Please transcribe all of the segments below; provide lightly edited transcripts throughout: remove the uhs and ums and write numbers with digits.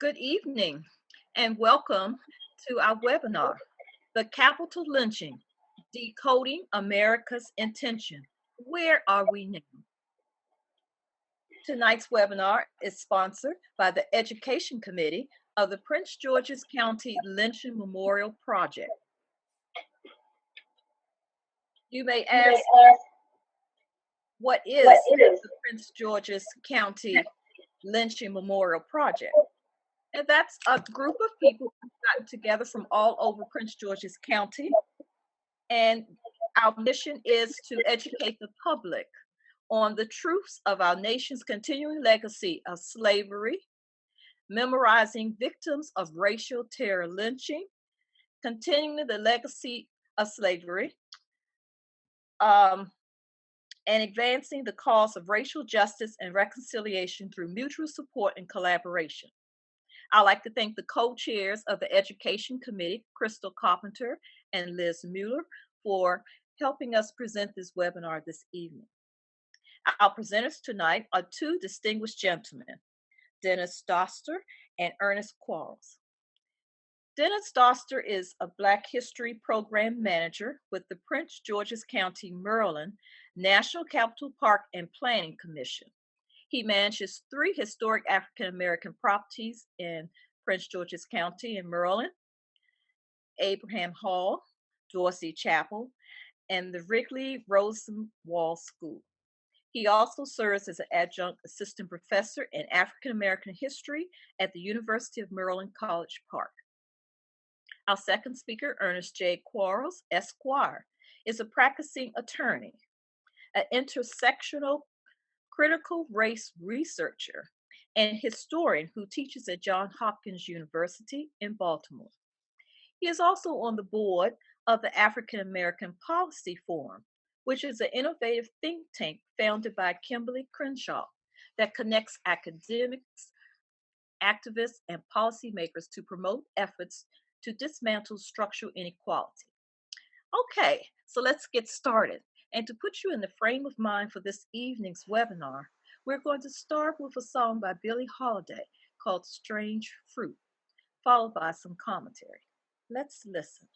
Good evening and welcome to our webinar, The Capitol Lynching, Decoding America's Intention. Where are we now? Tonight's webinar is sponsored by the Education Committee of the Prince George's County Lynching Memorial Project. You may ask, what is the Prince George's County Lynching Memorial Project? And that's a group of people who've gotten together from all over Prince George's County. And our mission is to educate the public on the truths of our nation's continuing legacy of slavery, memorizing victims of racial terror lynching, continuing the legacy of slavery, and advancing the cause of racial justice and reconciliation through mutual support and collaboration. I'd like to thank the co-chairs of the Education Committee, Crystal Carpenter and Liz Mueller, for helping us present this webinar this evening. Our presenters tonight are two distinguished gentlemen, Dennis Doster and Ernest Quarles. Dennis Doster is a Black History Program Manager with the Prince George's County, Maryland National Capital Park and Planning Commission. He manages 3 historic African-American properties in Prince George's County in Maryland: Abraham Hall, Dorsey Chapel, and the Wrigley Rosenwald School. He also serves as an adjunct assistant professor in African-American history at the University of Maryland College Park. Our second speaker, Ernest J. Quarles, Esquire, is a practicing attorney, an intersectional critical race researcher, and historian who teaches at Johns Hopkins University in Baltimore. He is also on the board of the African American Policy Forum, which is an innovative think tank founded by Kimberly Crenshaw that connects academics, activists, and policymakers to promote efforts to dismantle structural inequality. Okay, so let's get started. And to put you in the frame of mind for this evening's webinar, we're going to start with a song by Billie Holiday called Strange Fruit, followed by some commentary. Let's listen.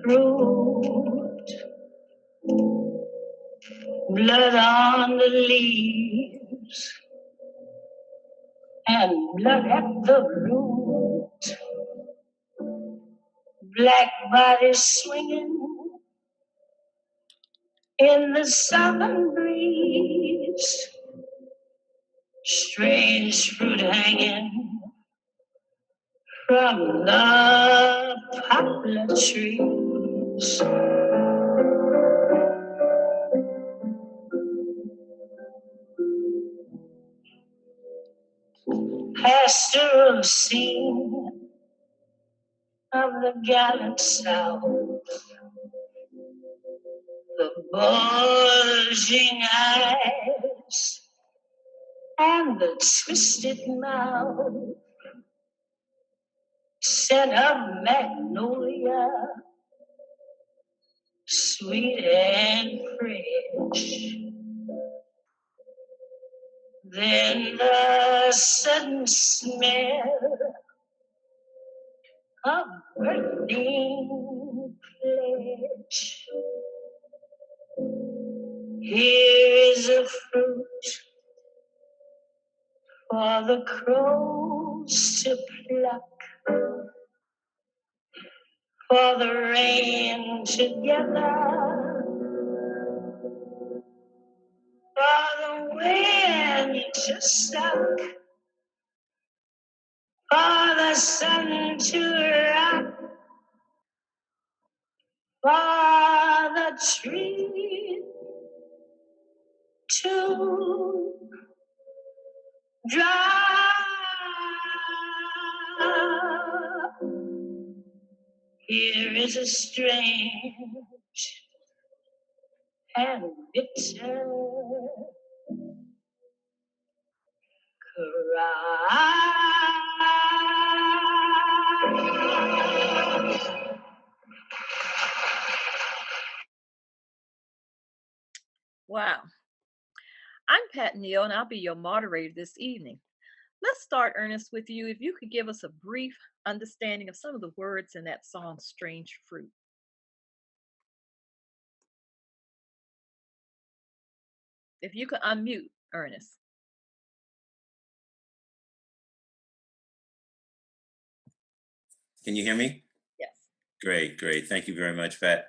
Fruit, blood on the leaves, and blood at the root. Black bodies swinging in the southern breeze. Strange fruit hanging from the poplar trees. Pastoral scene of the gallant South, the bulging eyes and the twisted mouth, scent of magnolia, sweet and fresh. Then the sudden smell of burning flesh. Here is a fruit for the crows to pluck, for the rain to gather, for the wind to suck, for the sun to rock, for the tree to drop. Here is a strange and bitter cry. Wow. I'm Pat Neal, and I'll be your moderator this evening. Let's start, Ernest, with you. If you could give us a brief understanding of some of the words in that song, Strange Fruit. If you could unmute, Ernest. Can you hear me? Yes. Great, great. Thank you very much, Pat.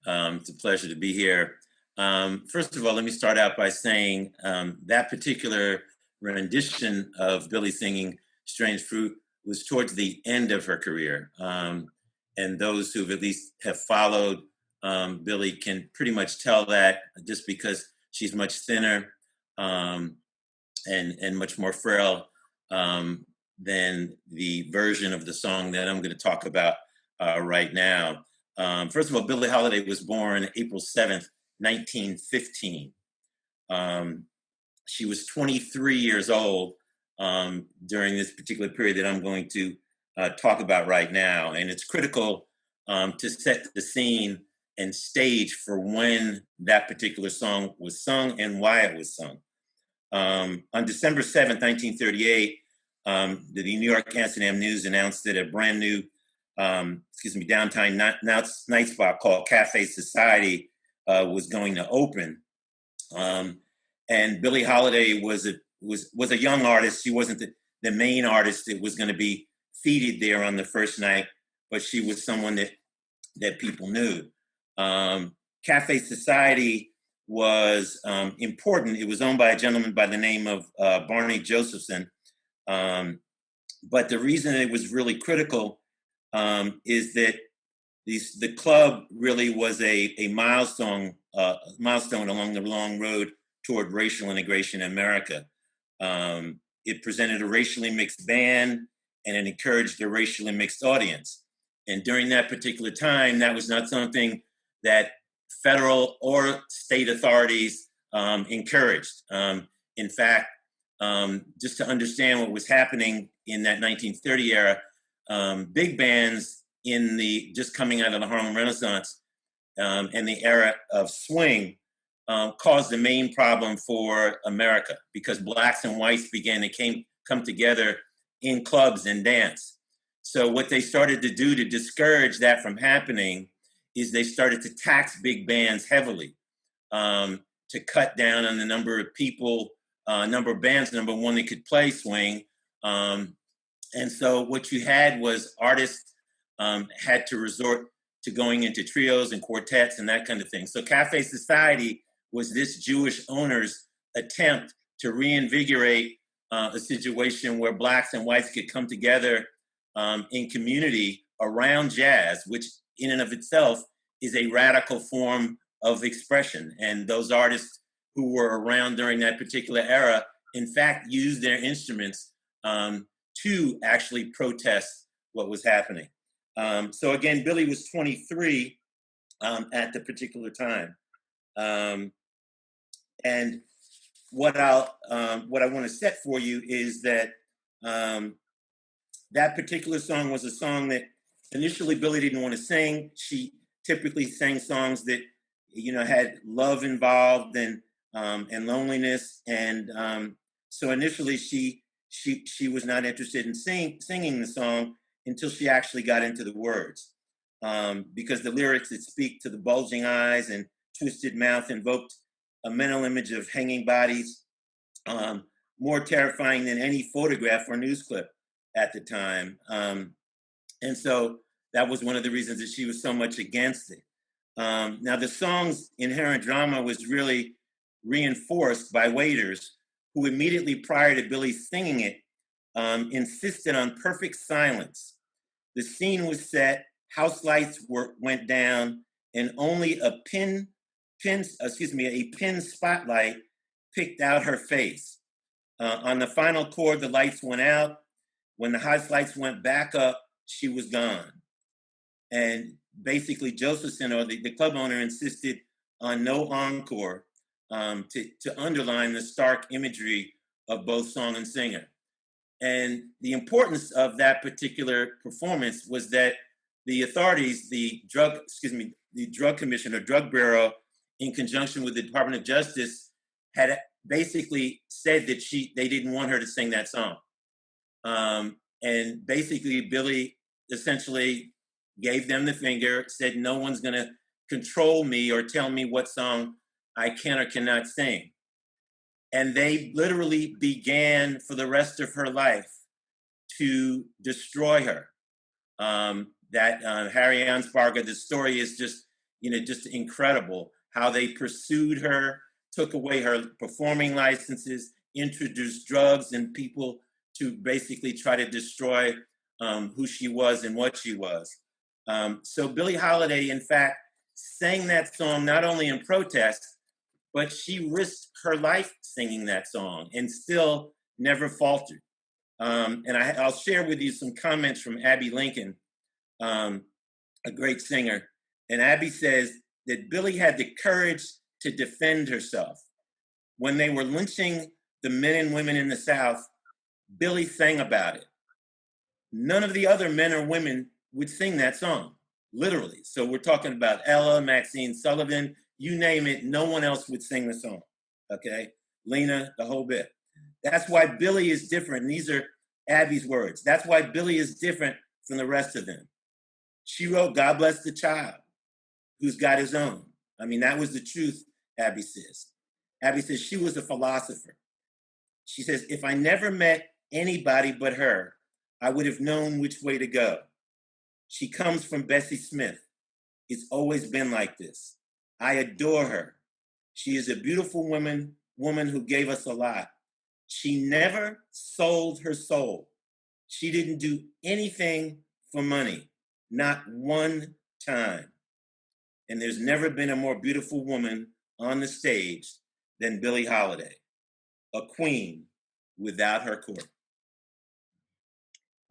It's a pleasure to be here. First of all, let me start out by saying that particular rendition of Billy singing Strange Fruit was towards the end of her career. And those who've at least have followed Billy can pretty much tell that just because she's much thinner and much more frail than the version of the song that I'm going to talk about right now. First of all, Billie Holiday was born April 7th, 1915. She was 23 years old during this particular period that I'm going to talk about right now. And it's critical to set the scene and stage for when that particular song was sung and why it was sung. On December 7th, 1938, the New York Amsterdam News announced that a brand new downtown night spot called Cafe Society was going to open. And Billie Holiday was a young artist. She wasn't the main artist that was going to be feted there on the first night, but she was someone that people knew. Cafe Society was important. It was owned by a gentleman by the name of Barney Josephson. But the reason it was really critical is that the club really was a milestone along the long road toward racial integration in America. It presented a racially mixed band and it encouraged a racially mixed audience. And during that particular time, that was not something that federal or state authorities encouraged. In fact, just to understand what was happening in that 1930 era, big bands in the just coming out of the Harlem Renaissance and the era of swing caused the main problem for America because blacks and whites began to come together in clubs and dance. So what they started to do to discourage that from happening is they started to tax big bands heavily to cut down on the number of people, number of bands, number one, that could play swing. And so what you had was artists had to resort to going into trios and quartets and that kind of thing. So Cafe Society was this Jewish owner's attempt to reinvigorate a situation where blacks and whites could come together in community around jazz, which in and of itself is a radical form of expression. And those artists who were around during that particular era, in fact, used their instruments to actually protest what was happening. So again, Billy was 23 at the particular time. And what I want to set for you is that that particular song was a song that initially Billy didn't want to sing. She typically sang songs that, had love involved and loneliness. And so initially she was not interested in singing the song until she actually got into the words. Because the lyrics that speak to the bulging eyes and twisted mouth invoked a mental image of hanging bodies, more terrifying than any photograph or news clip at the time. And so that was one of the reasons that she was so much against it. Now the song's inherent drama was really reinforced by waiters who immediately prior to Billy singing it, insisted on perfect silence. The scene was set, house lights went down, and only a pin spotlight picked out her face. On the final chord, the lights went out. When the house lights went back up, she was gone. And basically, Josephson, or the club owner, insisted on no encore to underline the stark imagery of both song and singer. And the importance of that particular performance was that the authorities, the drug commission or drug bureau in conjunction with the Department of Justice, had basically said that they didn't want her to sing that song. And basically, Billy essentially gave them the finger, said, no one's going to control me or tell me what song I can or cannot sing. And they literally began for the rest of her life to destroy her. Harry Ansparger, the story is just incredible how they pursued her, took away her performing licenses, introduced drugs and people to basically try to destroy who she was and what she was. So Billie Holiday, in fact, sang that song not only in protest, but she risked her life singing that song and still never faltered. And I'll share with you some comments from Abby Lincoln, a great singer. And Abby says that Billie had the courage to defend herself. When they were lynching the men and women in the South, Billie sang about it. None of the other men or women would sing that song, literally. So we're talking about Ella, Maxine Sullivan, you name it, no one else would sing the song, okay? Lena, the whole bit. That's why Billie is different. And these are Abby's words. That's why Billie is different from the rest of them. She wrote, God bless the child who's got his own. I mean, that was the truth, Abby says. Abby says she was a philosopher. She says, if I never met anybody but her, I would have known which way to go. She comes from Bessie Smith. It's always been like this. I adore her. She is a beautiful woman who gave us a lot. She never sold her soul. She didn't do anything for money, not one time. And there's never been a more beautiful woman on the stage than Billie Holiday, a queen without her court.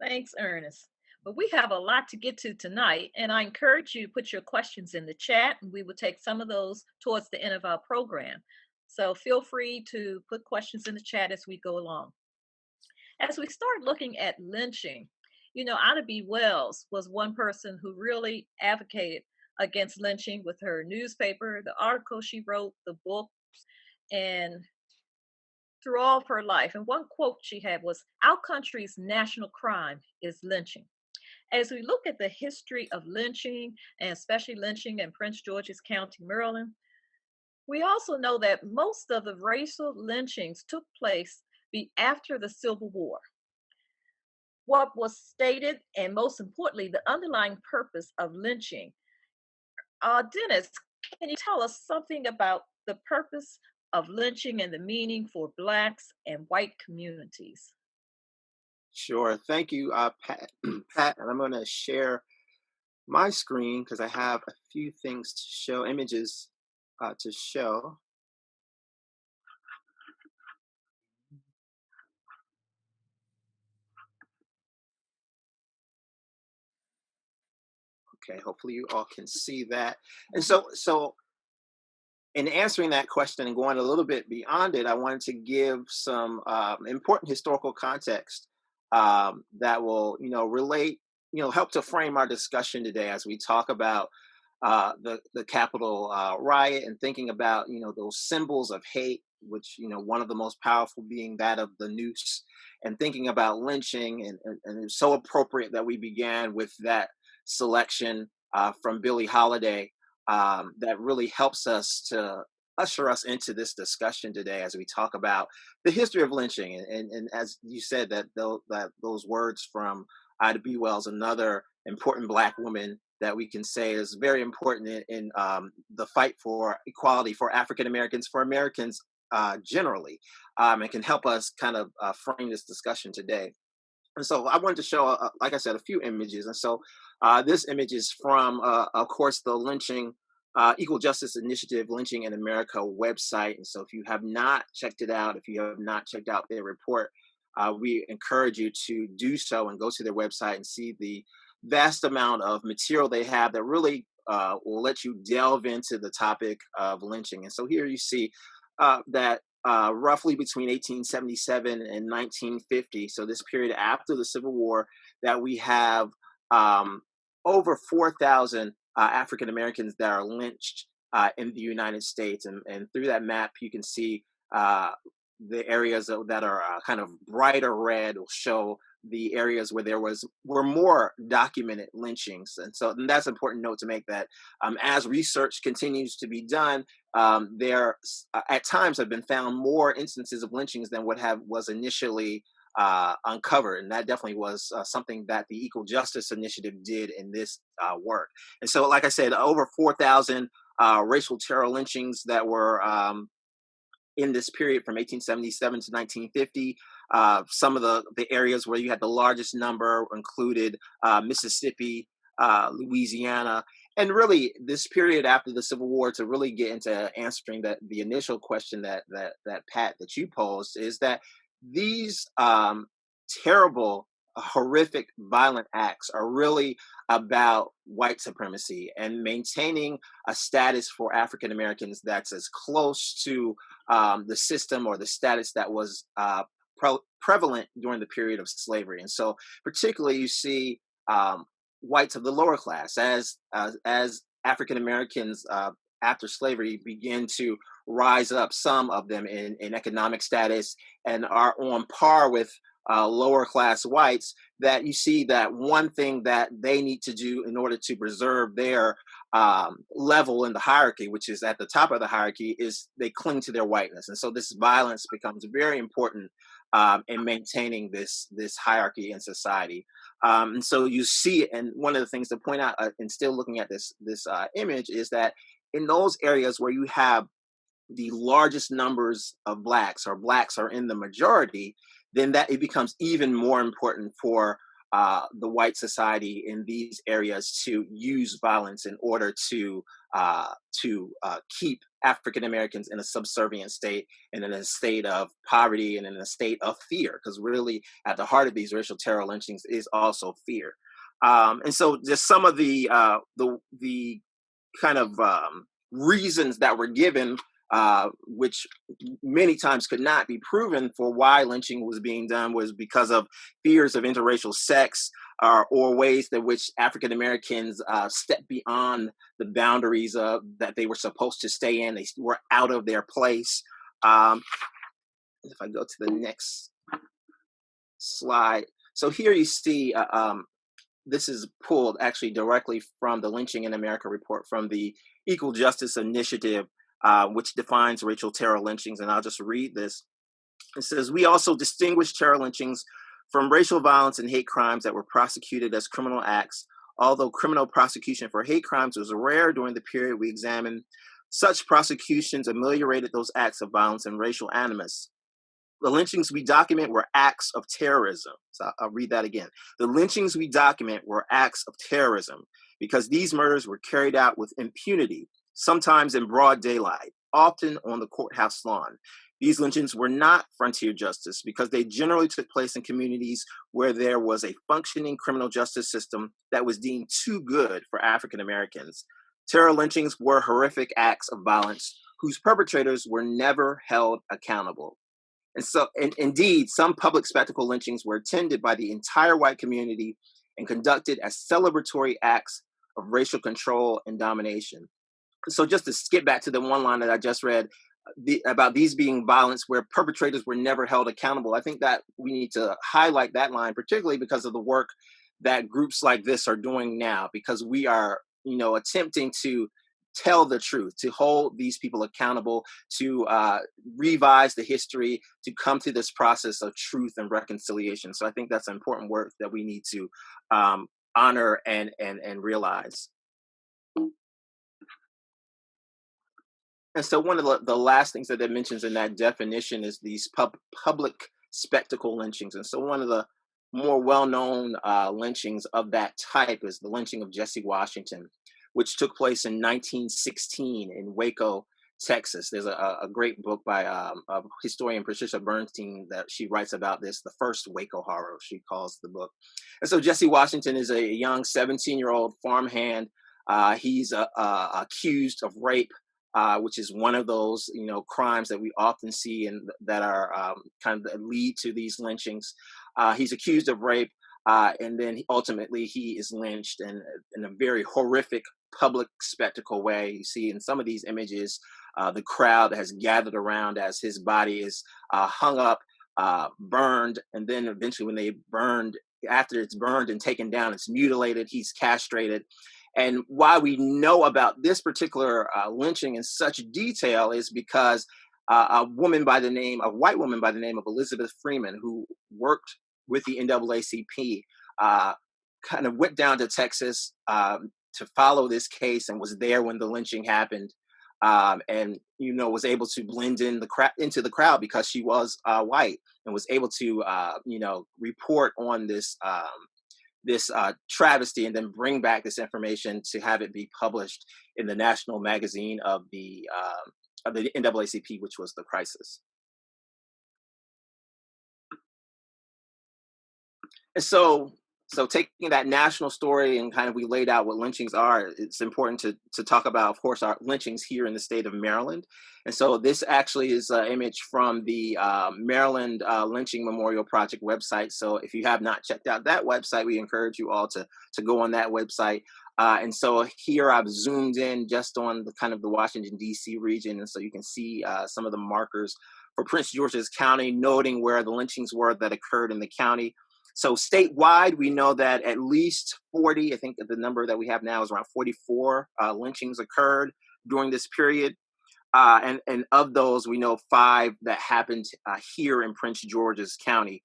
Thanks, Ernest. But we have a lot to get to tonight, and I encourage you to put your questions in the chat, and we will take some of those towards the end of our program. So feel free to put questions in the chat as we go along. As we start looking at lynching, Ida B. Wells was one person who really advocated against lynching with her newspaper, the article she wrote, the book, and through all of her life. And one quote she had was, our country's national crime is lynching. As we look at the history of lynching, and especially lynching in Prince George's County, Maryland, we also know that most of the racial lynchings took place after the Civil War. What was stated, and most importantly, the underlying purpose of lynching. Dennis, can you tell us something about the purpose of lynching and the meaning for Blacks and white communities? Sure. Thank you, Pat. Pat, and I'm going to share my screen because I have a few things to show, images to show. Okay, hopefully you all can see that. And so in answering that question and going a little bit beyond it, I wanted to give some important historical context that will, relate, help to frame our discussion today as we talk about the Capitol riot and thinking about, those symbols of hate, which, one of the most powerful being that of the noose, and thinking about lynching. And it's so appropriate that we began with that selection from Billie Holiday that really helps us to usher us into this discussion today as we talk about the history of lynching. And as you said, that those words from Ida B. Wells, another important Black woman that we can say is very important in the fight for equality for African Americans, for Americans generally, and can help us kind of frame this discussion today. And so I wanted to show, like I said, a few images. And so this image is from, of course, the lynching, Equal Justice Initiative Lynching in America website. And so if you have not checked it out, if you have not checked out their report, we encourage you to do so and go to their website and see the vast amount of material they have that really will let you delve into the topic of lynching. And so here you see that roughly between 1877 and 1950, so this period after the Civil War, that we have over 4,000 African Americans that are lynched in the United States. And through that map, you can see uh, the areas that are kind of brighter red will show the areas where were more documented lynchings. And that's an important note to make, that as research continues to be done, there at times have been found more instances of lynchings than was initially uncovered. And that definitely was something that the Equal Justice Initiative did in this work. And so, like I said, over 4,000 racial terror lynchings that were in this period from 1877 to 1950. Some of the areas where you had the largest number included Mississippi, Louisiana, and really this period after the Civil War, to really get into answering the initial question that Pat, that you posed, is that these terrible, horrific, violent acts are really about white supremacy and maintaining a status for African Americans that's as close to the system or the status that was prevalent during the period of slavery. And so, particularly, you see whites of the lower class as African Americans after slavery begin to rise up, some of them in economic status, and are on par with lower class whites, that you see that one thing that they need to do in order to preserve their level in the hierarchy, which is at the top of the hierarchy, is they cling to their whiteness. And so this violence becomes very important in maintaining this hierarchy in society. And so you see, and one of the things to point out, and still looking at this image, is that in those areas where you have the largest numbers of blacks, or blacks are in the majority, then that it becomes even more important for the white society in these areas to use violence in order to keep African Americans in a subservient state, and in a state of poverty, and in a state of fear, because really at the heart of these racial terror lynchings is also fear. And so just some of the kind of reasons that were given, which many times could not be proven, for why lynching was being done, was because of fears of interracial sex, or ways that which African Americans stepped beyond the boundaries that they were supposed to stay in. They were out of their place. If I go to the next slide. So here you see, this is pulled actually directly from the Lynching in America report from the Equal Justice Initiative, which defines racial terror lynchings. And I'll just read this. It says, "We also distinguish terror lynchings from racial violence and hate crimes that were prosecuted as criminal acts. Although criminal prosecution for hate crimes was rare during the period we examined, such prosecutions ameliorated those acts of violence and racial animus. The lynchings we document were acts of terrorism." So I'll read that again. "The lynchings we document were acts of terrorism because these murders were carried out with impunity, sometimes in broad daylight, often on the courthouse lawn. These lynchings were not frontier justice because they generally took place in communities where there was a functioning criminal justice system that was deemed too good for African Americans. Terror lynchings were horrific acts of violence whose perpetrators were never held accountable. And so, indeed, some public spectacle lynchings were attended by the entire white community and conducted as celebratory acts of racial control and domination." So just to skip back to the one line that I just read, about these being violence where perpetrators were never held accountable, I think that we need to highlight that line, particularly because of the work that groups like this are doing now, because we are, attempting to tell the truth, to hold these people accountable, to revise the history, to come to this process of truth and reconciliation. So I think that's important work that we need to honor and realize. And so one of the last things that it mentions in that definition is these public spectacle lynchings. And so one of the more well-known lynchings of that type is the lynching of Jesse Washington, which took place in 1916 in Waco, Texas. There's a great book by historian Patricia Bernstein that she writes about this, the first Waco horror, she calls the book. And so Jesse Washington is a young 17-year-old farmhand. He's accused of rape, which is one of those, crimes that we often see and that are kind of lead to these lynchings. He's accused of rape, and then ultimately he is lynched in a very horrific public spectacle way. You see in some of these images, the crowd has gathered around as his body is hung up, burned, and then eventually when they burned, after it's burned and taken down, it's mutilated, he's castrated. And why we know about this particular lynching in such detail is because a white woman by the name of Elizabeth Freeman, who worked with the NAACP, kind of went down to Texas to follow this case and was there when the lynching happened, and was able to blend into the crowd because she was white, and was able to report on this travesty, and then bring back this information to have it be published in the national magazine of the NAACP, which was the Crisis. And so taking that national story and kind of we laid out what lynchings are, it's important to talk about, of course, our lynchings here in the state of Maryland. And so this actually is an image from the Maryland Lynching Memorial Project website. So if you have not checked out that website, we encourage you all to go on that website. And so here I've zoomed in just on the kind of the Washington, D.C. region. And so you can see some of the markers for Prince George's County, noting where the lynchings were that occurred in the county. So statewide, we know that at least 40, I think the number that we have now is around 44 lynchings occurred during this period. And of those, we know 5 that happened here in Prince George's County.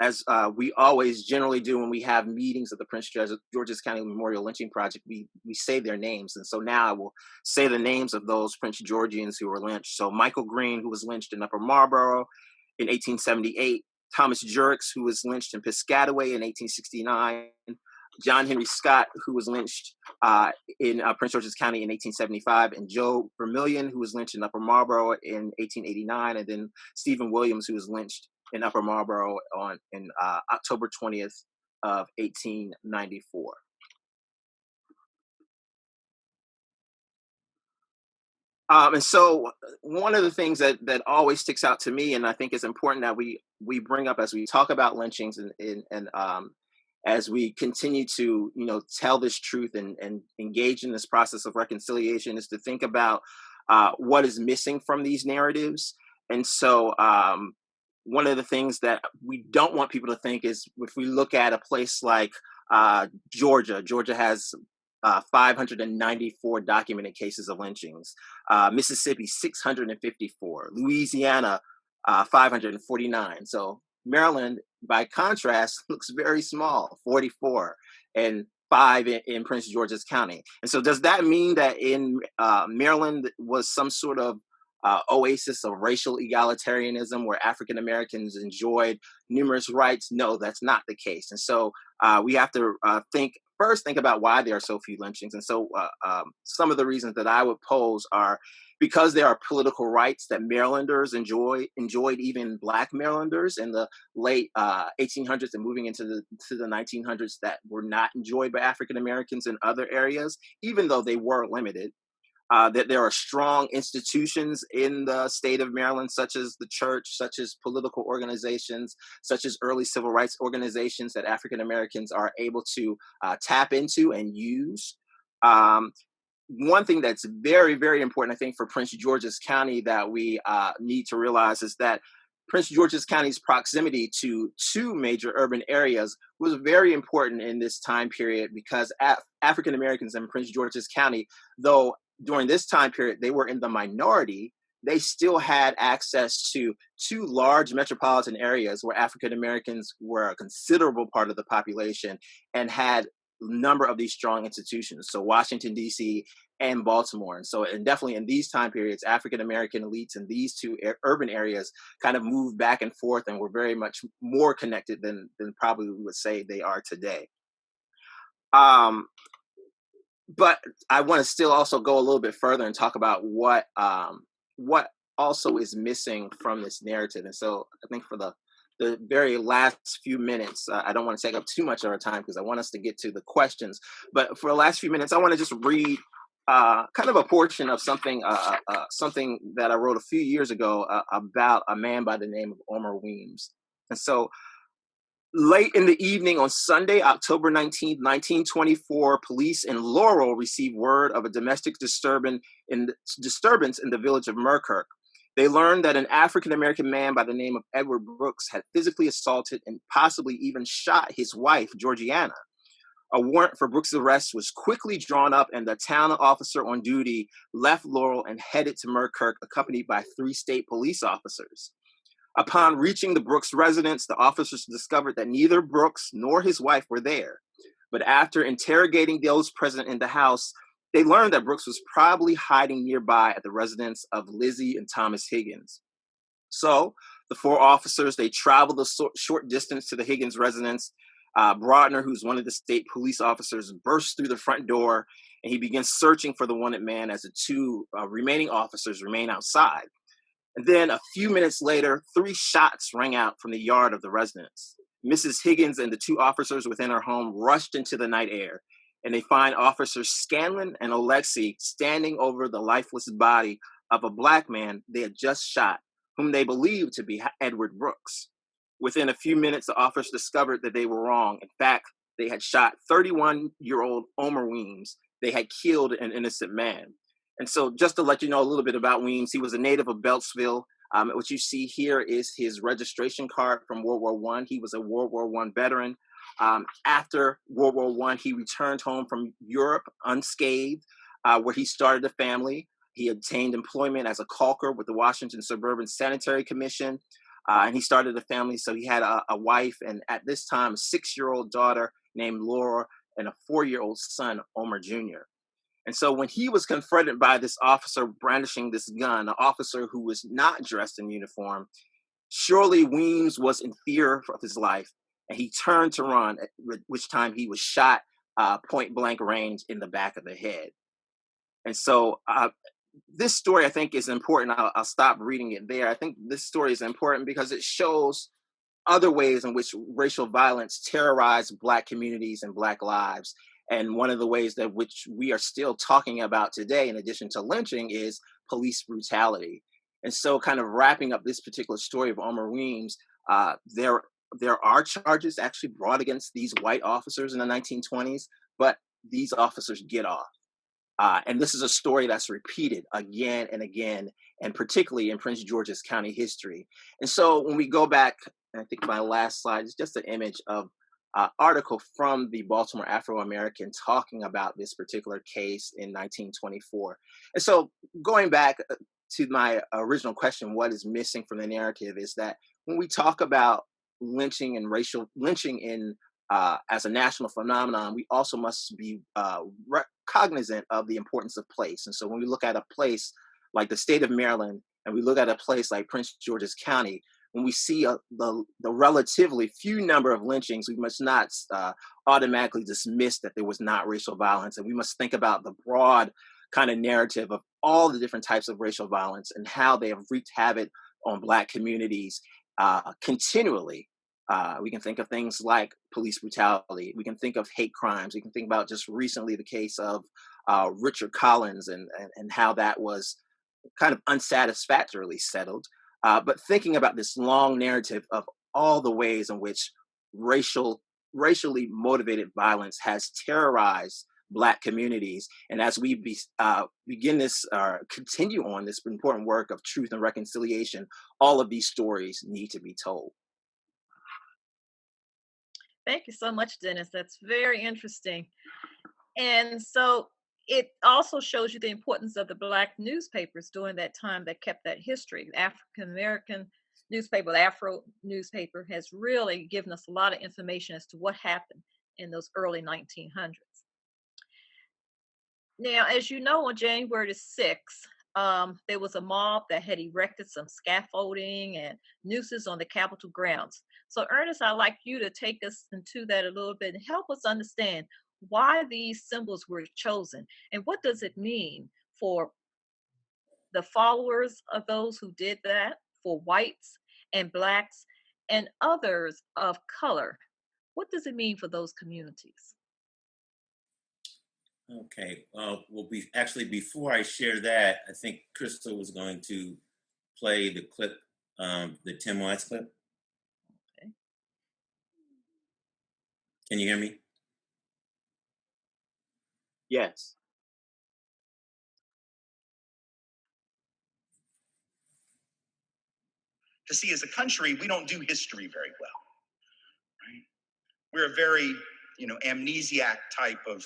As we always generally do when we have meetings at the Prince George's County Memorial Lynching Project, we say their names. And so now I will say the names of those Prince Georgians who were lynched. So Michael Green, who was lynched in Upper Marlboro in 1878. Thomas Jurix, who was lynched in Piscataway in 1869. John Henry Scott, who was lynched in Prince George's County in 1875. And Joe Vermillion, who was lynched in Upper Marlboro in 1889. And then Stephen Williams, who was lynched in Upper Marlboro in October 20th of 1894. And so one of the things that always sticks out to me, and I think is important that we bring up as we talk about lynchings and as we continue to tell this truth and engage in this process of reconciliation, is to think about what is missing from these narratives. And so one of the things that we don't want people to think is, if we look at a place like Georgia has 594 documented cases of lynchings. Mississippi, 654. Louisiana, 549. So Maryland, by contrast, looks very small, 44, and 5 in Prince George's County. And so does that mean that in Maryland was some sort of oasis of racial egalitarianism where African Americans enjoyed numerous rights? No, that's not the case. And so we have to think about why there are so few lynchings. And so some of the reasons that I would pose are because there are political rights that Marylanders enjoyed, even Black Marylanders in the late 1800s and moving into the 1900s, that were not enjoyed by African Americans in other areas, even though they were limited. That there are strong institutions in the state of Maryland, such as the church, such as political organizations, such as early civil rights organizations that African Americans are able to tap into and use. One thing that's very, very important, I think, for Prince George's County that we need to realize is that Prince George's County's proximity to 2 major urban areas was very important in this time period, because African Americans in Prince George's County, though during this time period they were in the minority, they still had access to 2 large metropolitan areas where African Americans were a considerable part of the population and had a number of these strong institutions. So Washington, D.C. and Baltimore. And definitely in these time periods, African American elites in these 2 urban areas kind of moved back and forth and were very much more connected than probably we would say they are today. But I want to still also go a little bit further and talk about what also is missing from this narrative. And so I think for the very last few minutes, I don't want to take up too much of our time because I want us to get to the questions. But for the last few minutes, I want to just read kind of a portion of something that I wrote a few years ago about a man by the name of Omar Weems. And so Late in the evening on Sunday, October 19th, 1924, police in Laurel received word of a domestic disturbance in the village of Merkirk. They learned that an African-American man by the name of Edward Brooks had physically assaulted and possibly even shot his wife, Georgiana. A warrant for Brooks' arrest was quickly drawn up, and the town officer on duty left Laurel and headed to Merkirk, accompanied by 3 state police officers. Upon reaching the Brooks residence, the officers discovered that neither Brooks nor his wife were there. But after interrogating those present in the house, they learned that Brooks was probably hiding nearby at the residence of Lizzie and Thomas Higgins. So the 4 officers, they traveled a short distance to the Higgins residence. Brodner, who's one of the state police officers, burst through the front door, and he begins searching for the wanted man as the 2 remaining officers remain outside. And then a few minutes later, 3 shots rang out from the yard of the residence. Mrs. Higgins and the 2 officers within her home rushed into the night air, and they find officers Scanlon and Alexi standing over the lifeless body of a black man they had just shot, whom they believed to be Edward Brooks. Within a few minutes, the officers discovered that they were wrong. In fact, they had shot 31-year-old Omer Weems. They had killed an innocent man. And so just to let you know a little bit about Weems, he was a native of Beltsville. What you see here is his registration card from World War I. He was a World War I veteran. After World War I, he returned home from Europe unscathed, where he started a family. He obtained employment as a caulker with the Washington Suburban Sanitary Commission, and he started a family. So he had a wife, and at this time, a 6-year-old daughter named Laura and a 4-year-old son, Omer Jr. And so when he was confronted by this officer brandishing this gun, an officer who was not dressed in uniform, surely Weems was in fear of his life, and he turned to run, at which time he was shot point blank range in the back of the head. And so this story, I think, is important. I'll stop reading it there. I think this story is important because it shows other ways in which racial violence terrorized Black communities and Black lives. And one of the ways that which we are still talking about today, in addition to lynching, is police brutality. And so kind of wrapping up this particular story of Omer Weems, there are charges actually brought against these white officers in the 1920s, but these officers get off. And this is a story that's repeated again and again, and particularly in Prince George's County history. And so when we go back, and I think my last slide is just an image of article from the Baltimore Afro-American talking about this particular case in 1924. And so going back to my original question, what is missing from the narrative, is that when we talk about lynching and racial lynching in as a national phenomenon, we also must be cognizant of the importance of place. And so when we look at a place like the state of Maryland, and we look at a place like Prince George's County, when we see the relatively few number of lynchings, we must not automatically dismiss that there was not racial violence. And we must think about the broad kind of narrative of all the different types of racial violence and how they have wreaked havoc on Black communities continually. We can think of things like police brutality. We can think of hate crimes. We can think about just recently the case of Richard Collins and how that was kind of unsatisfactorily settled. But thinking about this long narrative of all the ways in which racially motivated violence has terrorized Black communities. And as we begin this, continue on this important work of truth and reconciliation, all of these stories need to be told. Thank you so much, Dennis. That's very interesting. And so it also shows you the importance of the Black newspapers during that time that kept that history. The African American newspaper, the Afro newspaper, has really given us a lot of information as to what happened in those early 1900s. Now, as you know, on January the 6th, there was a mob that had erected some scaffolding and nooses on the Capitol grounds. So, Ernest, I'd like you to take us into that a little bit and help us understand why these symbols were chosen and what does it mean for the followers of those who did that, for whites and Blacks and others of color. What does it mean for those communities? Okay. Well, before I share that, I think Crystal was going to play the clip, the Tim Wise clip. Okay. Can you hear me? Yes. To see as a country, we don't do history very well, right? We're a very, amnesiac type of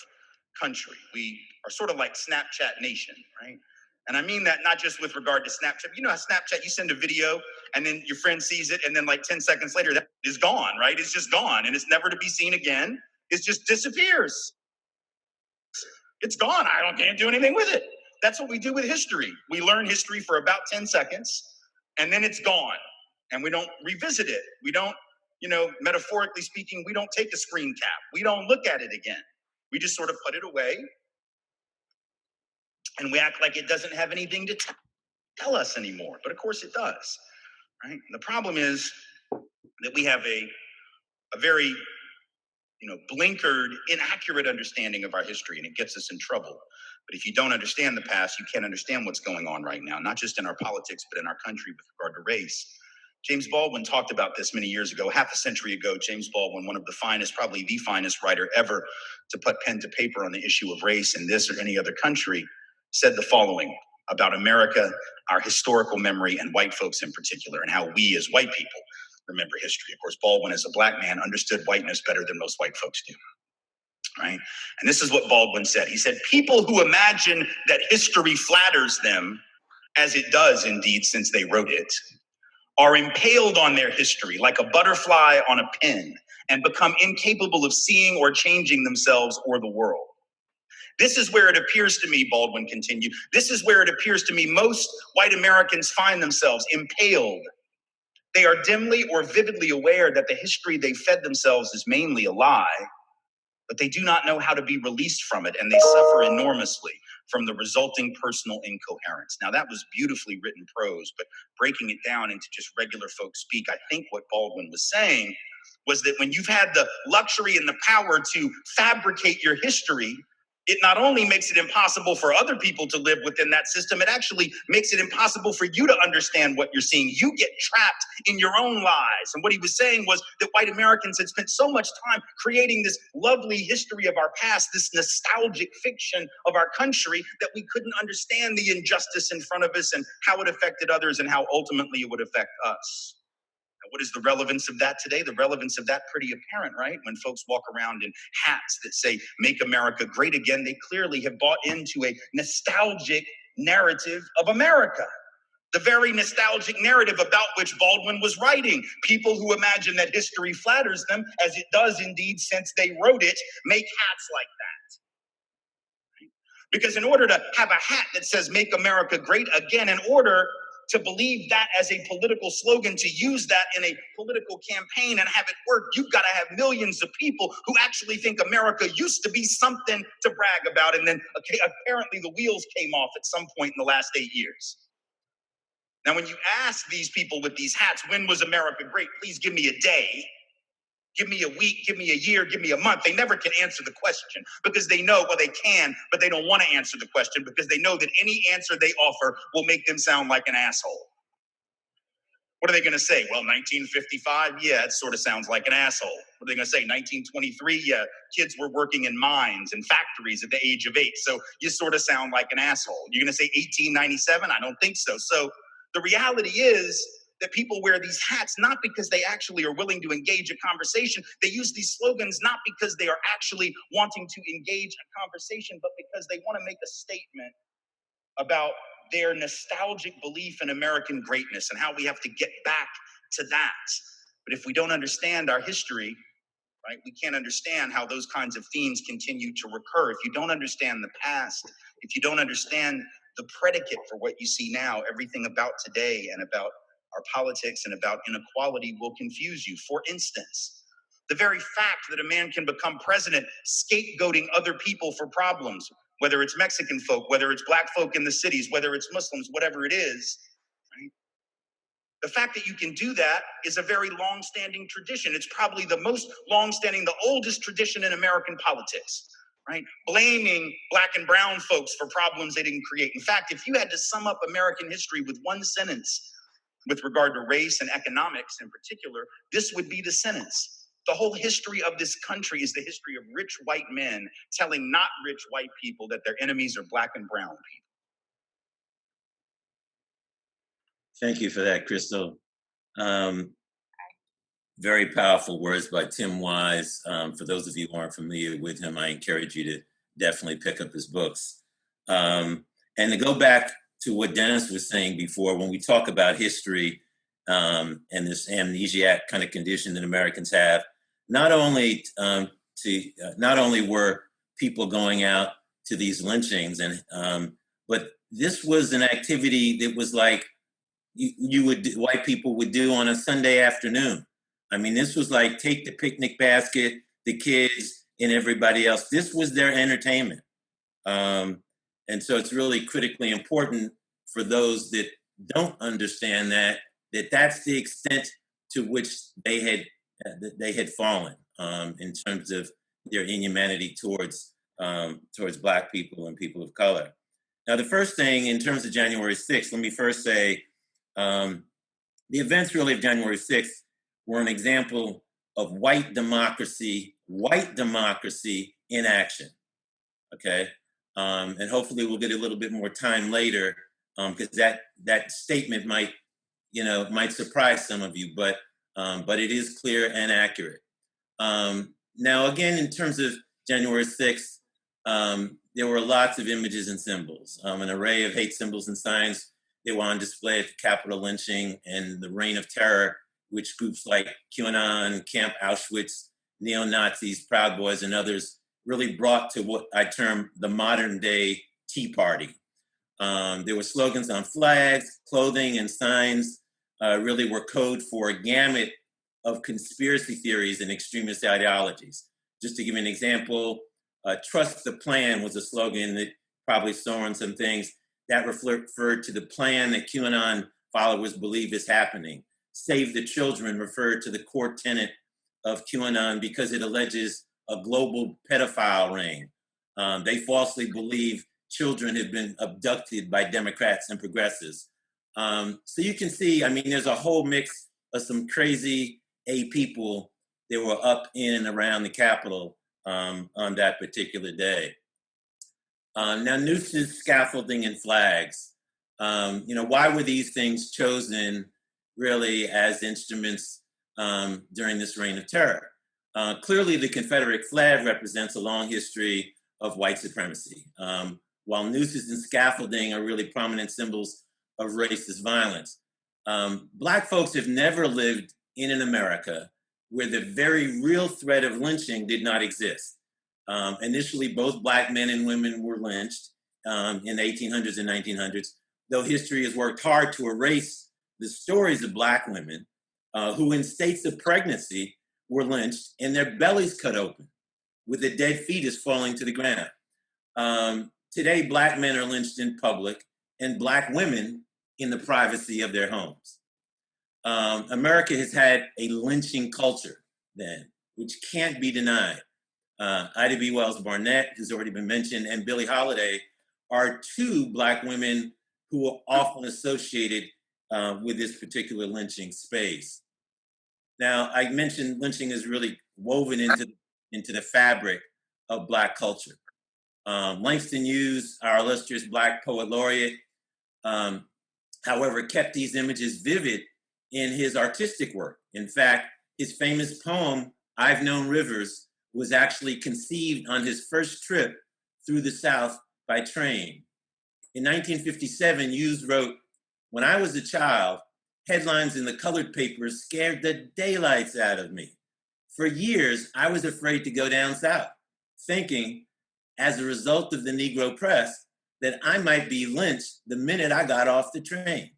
country. We are sort of like Snapchat nation, right? And I mean that not just with regard to Snapchat. You know how Snapchat, you send a video and then your friend sees it and then like 10 seconds later, that is gone, right? It's just gone and it's never to be seen again. It just disappears. It's gone. Can't do anything with it. That's what we do with history. We learn history for about 10 seconds and then it's gone and we don't revisit it. We don't, metaphorically speaking, we don't take a screen cap. We don't look at it again. We just sort of put it away and we act like it doesn't have anything to tell us anymore. But of course it does, right? The problem is that we have a very, blinkered, inaccurate understanding of our history, and it gets us in trouble. But if you don't understand the past, you can't understand what's going on right now, not just in our politics, but in our country with regard to race. James Baldwin talked about this many years ago, half a century ago. James Baldwin, one of the finest, probably the finest writer ever to put pen to paper on the issue of race in this or any other country, said the following about America, our historical memory, and white folks in particular, and how we as white people remember history. Of course, Baldwin, as a black man, understood whiteness better than most white folks do, right? And this is what Baldwin said. He said, people who imagine that history flatters them, as it does indeed since they wrote it, are impaled on their history like a butterfly on a pin and become incapable of seeing or changing themselves or the world. This is where it appears to me, Baldwin continued, this is where it appears to me most white Americans find themselves impaled. They are dimly or vividly aware that the history they fed themselves is mainly a lie, but they do not know how to be released from it, and they suffer enormously from the resulting personal incoherence. Now, that was beautifully written prose, but breaking it down into just regular folk speak, I think what Baldwin was saying was that when you've had the luxury and the power to fabricate your history, it not only makes it impossible for other people to live within that system, it actually makes it impossible for you to understand what you're seeing. You get trapped in your own lies. And what he was saying was that white Americans had spent so much time creating this lovely history of our past, this nostalgic fiction of our country, that we couldn't understand the injustice in front of us and how it affected others and how ultimately it would affect us. What is the relevance of that today? The relevance of that pretty apparent, right? When folks walk around in hats that say, make America great again, they clearly have bought into a nostalgic narrative of America. The very nostalgic narrative about which Baldwin was writing. People who imagine that history flatters them, as it does indeed since they wrote it, make hats like that. Because in order to have a hat that says, make America great again, in order to believe that as a political slogan, to use that in a political campaign and have it work, you've got to have millions of people who actually think America used to be something to brag about. And then apparently the wheels came off at some point in the last 8 years. Now, when you ask these people with these hats, when was America great? Please give me a day. Give me a week, give me a year, give me a month. They never can answer the question because they know, well, they can, but they don't want to answer the question because they know that any answer they offer will make them sound like an asshole. What are they going to say? Well, 1955, yeah, it sort of sounds like an asshole. What are they going to say? 1923, yeah, kids were working in mines and factories at the age of 8. So you sort of sound like an asshole. You're going to say 1897? I don't think so. So the reality is that people wear these hats not because they actually are willing to engage a conversation. They use these slogans not because they are actually wanting to engage a conversation, but because they want to make a statement about their nostalgic belief in American greatness and how we have to get back to that. But if we don't understand our history, right, we can't understand how those kinds of themes continue to recur. If you don't understand the past, if you don't understand the predicate for what you see now, everything about today and about our politics and about inequality will confuse you. For instance, the very fact that a man can become president scapegoating other people for problems, whether it's Mexican folk, whether it's black folk in the cities, whether it's Muslims, whatever it is, right? The fact that you can do that is a very long-standing tradition. It's probably the most long-standing, the oldest tradition in American politics, right? Blaming black and brown folks for problems they didn't create. In fact, if you had to sum up American history with one sentence with regard to race and economics in particular, this would be the sentence. The whole history of this country is the history of rich white men telling not rich white people that their enemies are black and brown people. Thank you for that, Crystal. Very powerful words by Tim Wise. For those of you who aren't familiar with him, I encourage you to definitely pick up his books. And to go back to what Dennis was saying before, when we talk about history and this amnesiac kind of condition that Americans have, not only were people going out to these lynchings, but this was an activity that was like white people would do on a Sunday afternoon. I mean, this was like take the picnic basket, the kids, and everybody else. This was their entertainment. And so it's really critically important for those that don't understand that's the extent to which they had fallen in terms of their inhumanity towards Black people and people of color. Now, the first thing in terms of January 6th, let me first say the events really of January 6th were an example of white democracy in action. Okay, and hopefully we'll get a little bit more time later because that statement might surprise some of you, but it is clear and accurate. Now, again, in terms of January 6th, there were lots of images and symbols, an array of hate symbols and signs. They were on display at the Capitol Lynching and the Reign of Terror, which groups like QAnon, Camp Auschwitz, neo-Nazis, Proud Boys, and others really brought to what I term the modern day Tea Party. There were slogans on flags, clothing, and signs really were code for a gamut of conspiracy theories and extremist ideologies. Just to give you an example, trust the plan was a slogan that probably saw on some things that referred to the plan that QAnon followers believe is happening. Save the Children referred to the core tenet of QAnon because it alleges a global pedophile ring. They falsely believe children have been abducted by Democrats and progressives. So you can see, I mean, there's a whole mix of some crazy people that were up in and around the Capitol on that particular day. Now, nooses, scaffolding, and flags. Why were these things chosen really as instruments during this reign of terror? Clearly, the Confederate flag represents a long history of white supremacy, while nooses and scaffolding are really prominent symbols of racist violence. Black folks have never lived in an America where the very real threat of lynching did not exist. Initially, both Black men and women were lynched in the 1800s and 1900s, though history has worked hard to erase the stories of Black women who in states of pregnancy were lynched and their bellies cut open with a dead fetus falling to the ground. Today, Black men are lynched in public and Black women in the privacy of their homes. America has had a lynching culture then, which can't be denied. Ida B. Wells Barnett, who's already been mentioned, and Billie Holiday are two Black women who are often associated with this particular lynching space. Now, I mentioned lynching is really woven into the fabric of Black culture. Langston Hughes, our illustrious Black poet laureate, however, kept these images vivid in his artistic work. In fact, his famous poem, I've Known Rivers, was actually conceived on his first trip through the South by train. In 1957, Hughes wrote, "When I was a child, headlines in the colored papers scared the daylights out of me. For years, I was afraid to go down south, thinking, as a result of the Negro press, that I might be lynched the minute I got off the train."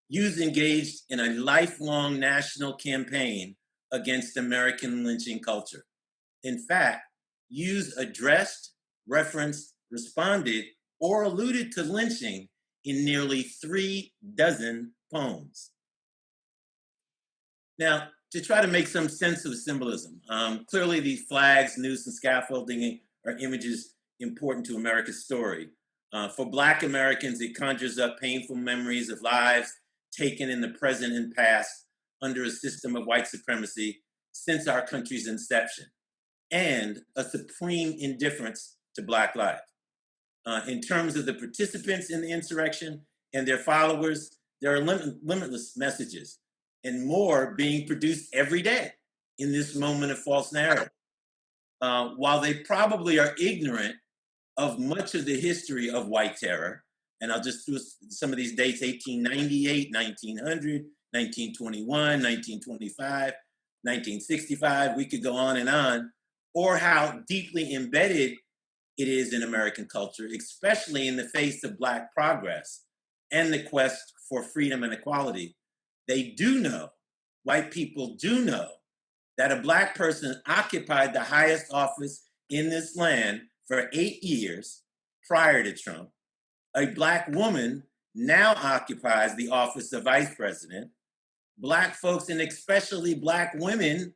Hughes engaged in a lifelong national campaign against American lynching culture. In fact, Hughes addressed, referenced, responded, or alluded to lynching in nearly 36 poems. Now, to try to make some sense of the symbolism, clearly these flags, noose, and scaffolding are images important to America's story. For Black Americans, it conjures up painful memories of lives taken in the present and past under a system of white supremacy since our country's inception, and a supreme indifference to Black life. In terms of the participants in the insurrection and their followers, there are limitless messages and more being produced every day in this moment of false narrative. While they probably are ignorant of much of the history of white terror, and I'll just do some of these dates: 1898, 1900, 1921, 1925, 1965, we could go on, or how deeply embedded it is in American culture, especially in the face of Black progress and the quest for freedom and equality. They do know, white people do know, that a Black person occupied the highest office in this land for 8 years prior to Trump. A Black woman now occupies the office of vice president. Black folks, and especially Black women,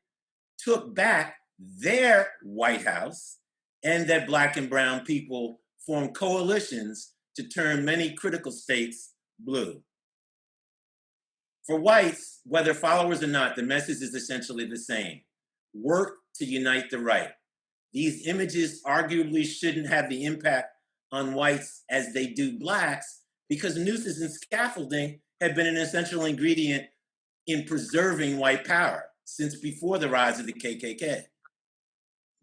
took back their White House, and that Black and brown people formed coalitions to turn many critical states blue. For whites, whether followers or not, the message is essentially the same: work to unite the right. These images arguably shouldn't have the impact on whites as they do Blacks, because nooses and scaffolding have been an essential ingredient in preserving white power since before the rise of the KKK.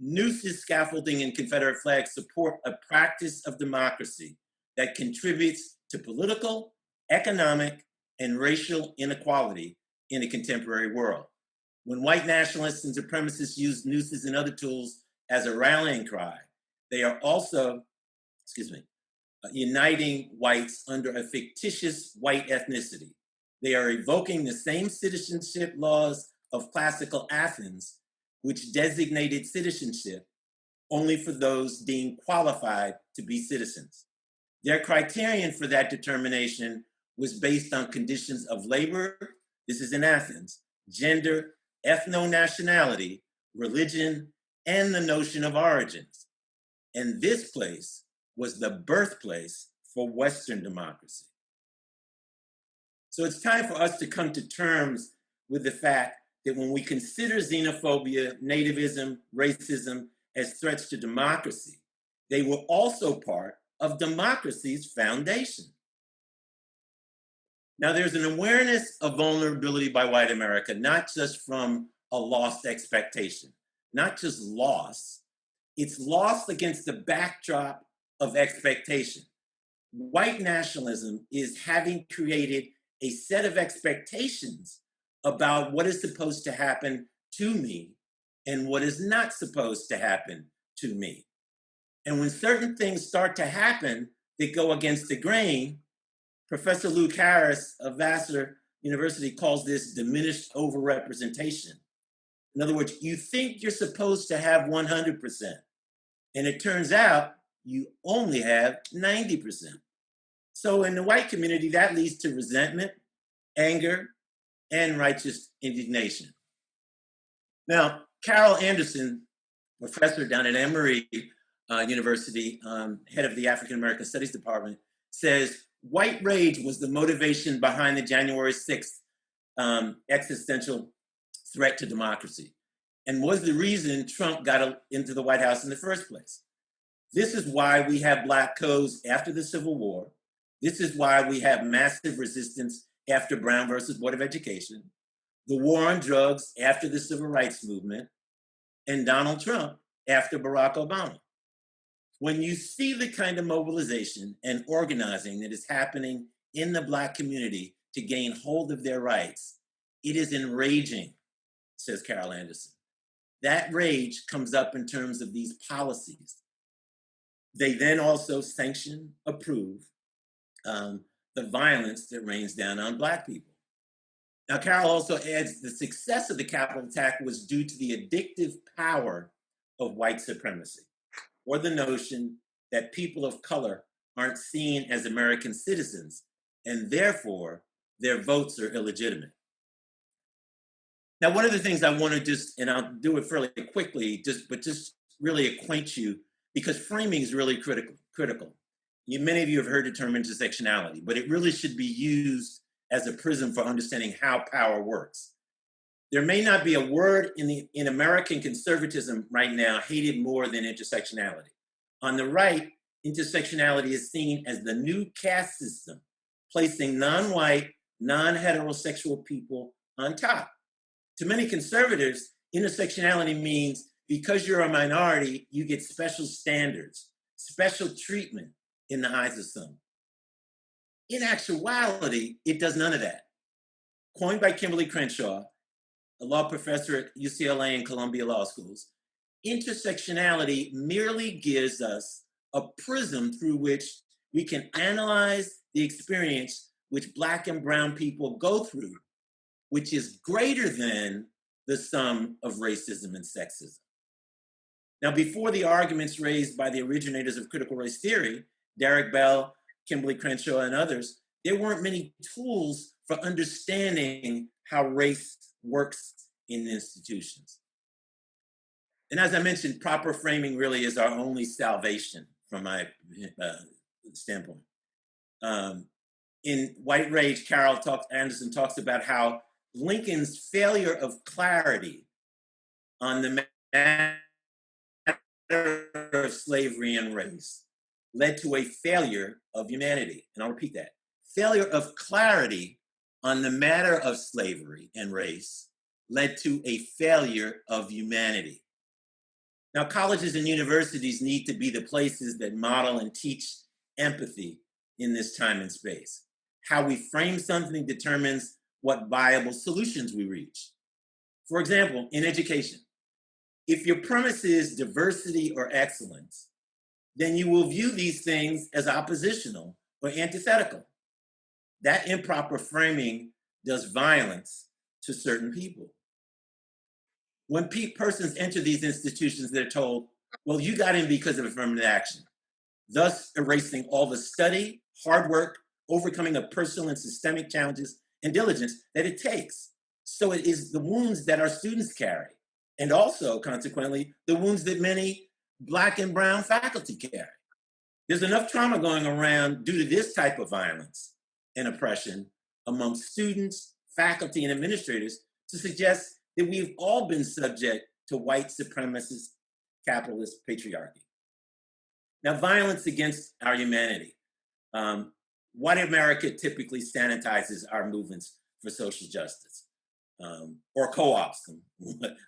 Nooses, scaffolding, and Confederate flags support a practice of democracy that contributes to political, economic, and racial inequality in a contemporary world. When white nationalists and supremacists use nooses and other tools as a rallying cry, they are also, uniting whites under a fictitious white ethnicity. They are evoking the same citizenship laws of classical Athens, which designated citizenship only for those deemed qualified to be citizens. Their criterion for that determination was based on conditions of labor, this is in Athens, gender, ethno-nationality, religion, and the notion of origins. And this place was the birthplace for Western democracy. So it's time for us to come to terms with the fact that when we consider xenophobia, nativism, racism as threats to democracy, they were also part of democracy's foundation. Now, there's an awareness of vulnerability by white America, not just from a lost expectation, not just loss, it's lost against the backdrop of expectation. White nationalism is having created a set of expectations about what is supposed to happen to me and what is not supposed to happen to me. And when certain things start to happen that go against the grain, Professor Luke Harris of Vassar University calls this diminished overrepresentation. In other words, you think you're supposed to have 100%, and it turns out you only have 90%. So in the white community, that leads to resentment, anger, and righteous indignation. Now, Carol Anderson, professor down at Emory University, head of the African American Studies Department, says white rage was the motivation behind the January 6th existential threat to democracy, and was the reason Trump got into the White House in the first place. This is why we have Black codes after the Civil War. This is why we have massive resistance after Brown versus Board of Education, the war on drugs after the Civil Rights Movement, and Donald Trump after Barack Obama. When you see the kind of mobilization and organizing that is happening in the Black community to gain hold of their rights, it is enraging, says Carol Anderson. That rage comes up in terms of these policies. They then also sanction, approve the violence that rains down on Black people. Now, Carol also adds the success of the Capitol attack was due to the addictive power of white supremacy, or the notion that people of color aren't seen as American citizens, and therefore their votes are illegitimate. Now, one of the things I want to just, and I'll do it fairly quickly, but just really acquaint you, because framing is really critical. Many of you have heard the term intersectionality, but it really should be used as a prism for understanding how power works. There may not be a word in American conservatism right now hated more than intersectionality. On the right, intersectionality is seen as the new caste system, placing non-white, non-heterosexual people on top. To many conservatives, intersectionality means because you're a minority, you get special standards, special treatment in the eyes of some. In actuality, it does none of that. Coined by Kimberly Crenshaw, a law professor at UCLA and Columbia Law Schools, intersectionality merely gives us a prism through which we can analyze the experience which Black and brown people go through, which is greater than the sum of racism and sexism. Now, before the arguments raised by the originators of critical race theory, Derek Bell, Kimberly Crenshaw, and others, there weren't many tools for understanding how race works in institutions. And as I mentioned, proper framing really is our only salvation from my standpoint. In White Rage, Anderson talks about how Lincoln's failure of clarity on the matter of slavery and race led to a failure of humanity. And I'll repeat that. Failure of clarity on the matter of slavery and race led to a failure of humanity. Now, colleges and universities need to be the places that model and teach empathy in this time and space. How we frame something determines what viable solutions we reach. For example, in education, if your premise is diversity or excellence, then you will view these things as oppositional or antithetical. That improper framing does violence to certain people. When persons enter these institutions, they're told, well, you got in because of affirmative action, thus erasing all the study, hard work, overcoming of personal and systemic challenges, and diligence that it takes. So it is the wounds that our students carry, and also, consequently, the wounds that many Black and brown faculty carry. There's enough trauma going around due to this type of violence and oppression among students, faculty, and administrators to suggest that we've all been subject to white supremacist capitalist patriarchy. Now, violence against our humanity. White America typically sanitizes our movements for social justice or co-ops them.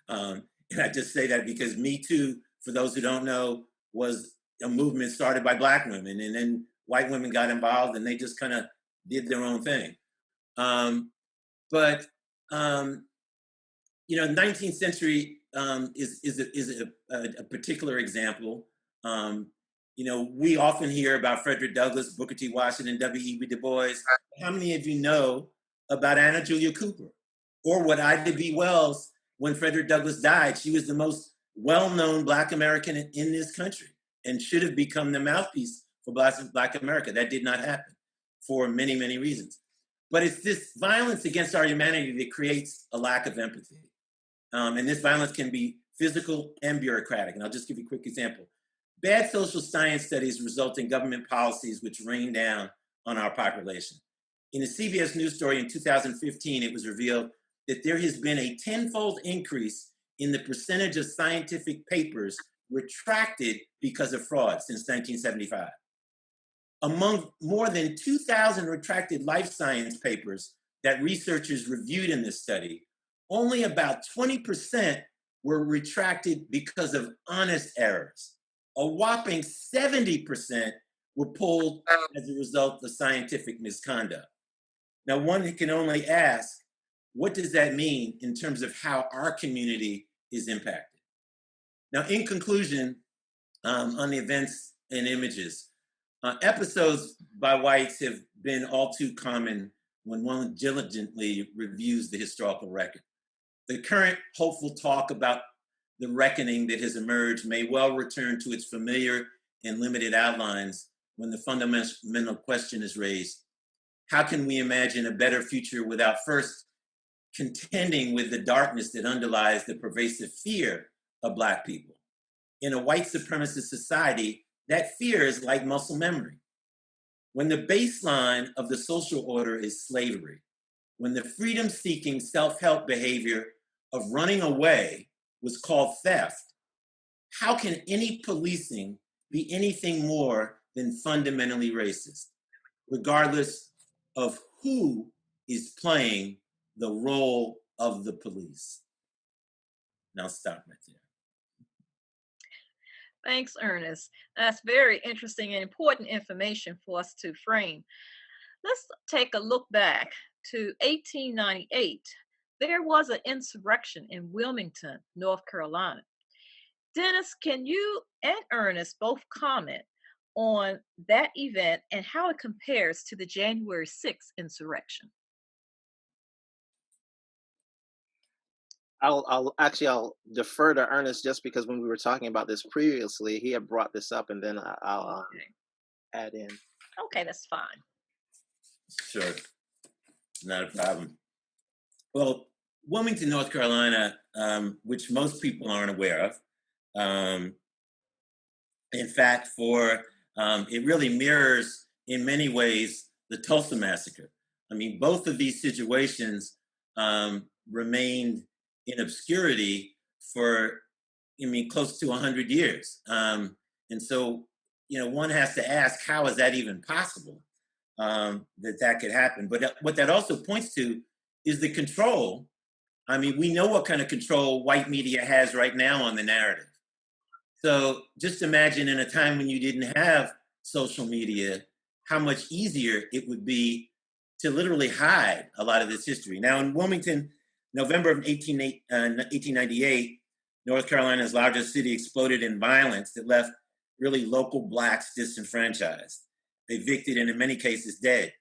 And I just say that because Me Too, for those who don't know, was a movement started by Black women, and then white women got involved and they just kind of did their own thing. You know, 19th century is a particular example. You know, we often hear about Frederick Douglass, Booker T. Washington, W.E.B. Du Bois. How many of you know about Anna Julia Cooper? Or what Ida B. Wells, when Frederick Douglass died, she was the most well-known Black American in this country and should have become the mouthpiece for Black America. That did not happen for many, many reasons. But it's this violence against our humanity that creates a lack of empathy. And this violence can be physical and bureaucratic. And I'll just give you a quick example. Bad social science studies result in government policies which rain down on our population. In a CBS News story in 2015, it was revealed that there has been a tenfold increase in the percentage of scientific papers retracted because of fraud since 1975. Among more than 2,000 retracted life science papers that researchers reviewed in this study, only about 20% were retracted because of honest errors. A whopping 70% were pulled as a result of scientific misconduct. Now, one can only ask, what does that mean in terms of how our community is impacted? Now, in conclusion, on the events and images, episodes by whites have been all too common when one diligently reviews the historical record. The current hopeful talk about the reckoning that has emerged may well return to its familiar and limited outlines when the fundamental question is raised: how can we imagine a better future without first contending with the darkness that underlies the pervasive fear of Black people? In a white supremacist society, that fear is like muscle memory. When the baseline of the social order is slavery, when the freedom-seeking self-help behavior of running away was called theft, how can any policing be anything more than fundamentally racist, regardless of who is playing the role of the police? Now stop right there. Thanks, Ernest. That's very interesting and important information for us to frame. Let's take a look back to 1898. There was an insurrection in Wilmington, North Carolina. Dennis, can you and Ernest both comment on that event and how it compares to the January 6th insurrection? I'll defer to Ernest just because when we were talking about this previously, he had brought this up, and then I'll Okay. add in. Okay, that's fine. Sure, not a problem. Well, Wilmington, North Carolina, which most people aren't aware of, in fact, it really mirrors in many ways the Tulsa massacre. I mean, both of these situations remained in obscurity for, close to 100 years. And so, one has to ask, how is that even possible that could happen? But what that also points to is the control. I mean, we know what kind of control white media has right now on the narrative. So just imagine in a time when you didn't have social media, how much easier it would be to literally hide a lot of this history. Now in Wilmington, November of 1898, North Carolina's largest city exploded in violence that left really local Blacks disenfranchised, evicted, and in many cases dead.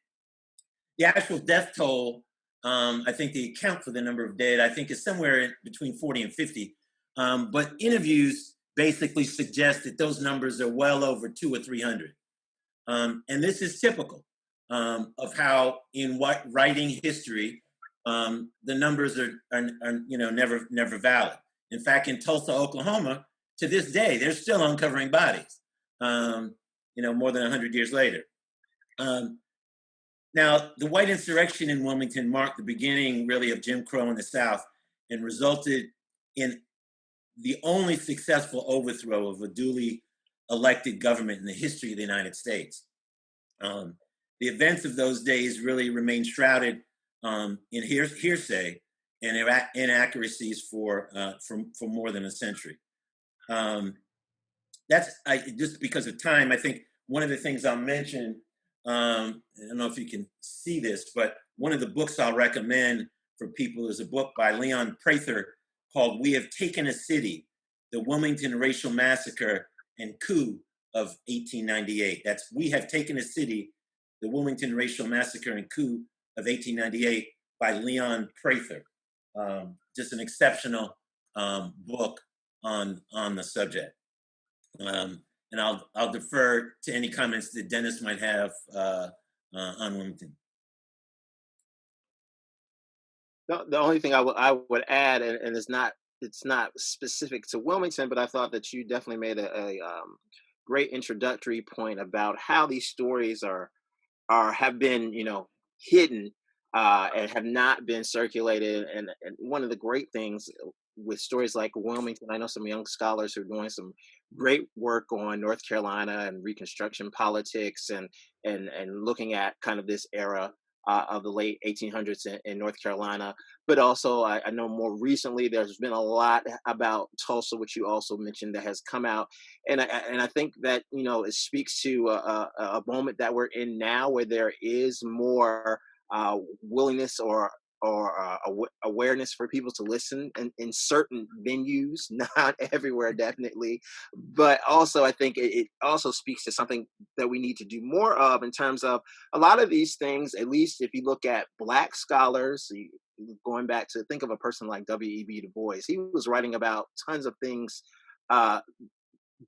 The actual death toll, I think the account for the number of dead, I think is somewhere between 40 and 50. But interviews basically suggest that those numbers are well over 200 or 300. And this is typical of how in writing history, the numbers are never valid. In fact, in Tulsa, Oklahoma, to this day, they're still uncovering bodies, more than 100 years later. Now, the white insurrection in Wilmington marked the beginning, really, of Jim Crow in the South and resulted in the only successful overthrow of a duly elected government in the history of the United States. The events of those days really remain shrouded in hearsay and inaccuracies for more than a century. Just because of time, I think one of the things I'll mention, I don't know if you can see this, but one of the books I'll recommend for people is a book by Leon Prather called "We Have Taken a City: The Wilmington Racial Massacre and Coup of 1898." That's "We Have Taken a City: The Wilmington Racial Massacre and Coup of 1898" by Leon Prather. Just an exceptional book on the subject. And I'll defer to any comments that Dennis might have on Wilmington. The only thing I would add, and it's not specific to Wilmington, but I thought that you definitely made a great introductory point about how these stories have been hidden and have not been circulated. And one of the great things with stories like Wilmington, I know some young scholars who are doing some great work on North Carolina and Reconstruction politics and looking at kind of this era of the late 1800s in North Carolina. But also, I know more recently there's been a lot about Tulsa, which you also mentioned, that has come out, and I think that it speaks to a moment that we're in now, where there is more willingness or awareness for people to listen in certain venues, not everywhere, definitely. But also, I think it also speaks to something that we need to do more of in terms of a lot of these things. At least if you look at Black scholars, going back to think of a person like W.E.B. Du Bois, he was writing about tons of things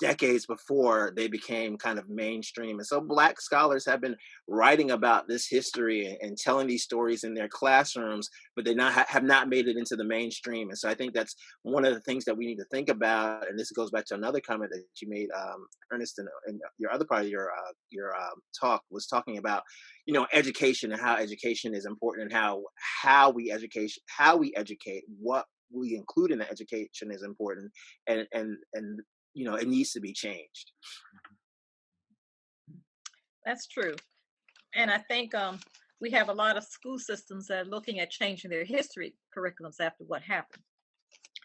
decades before they became kind of mainstream. And so Black scholars have been writing about this history and telling these stories in their classrooms, but they have not made it into the mainstream. And so I think that's one of the things that we need to think about. And this goes back to another comment that you made, Ernest, and your other part of your talk was talking about, education and how education is important, and how we educate, what we include in the education is important, and it needs to be changed. That's true. And I think we have a lot of school systems that are looking at changing their history curriculums after what happened.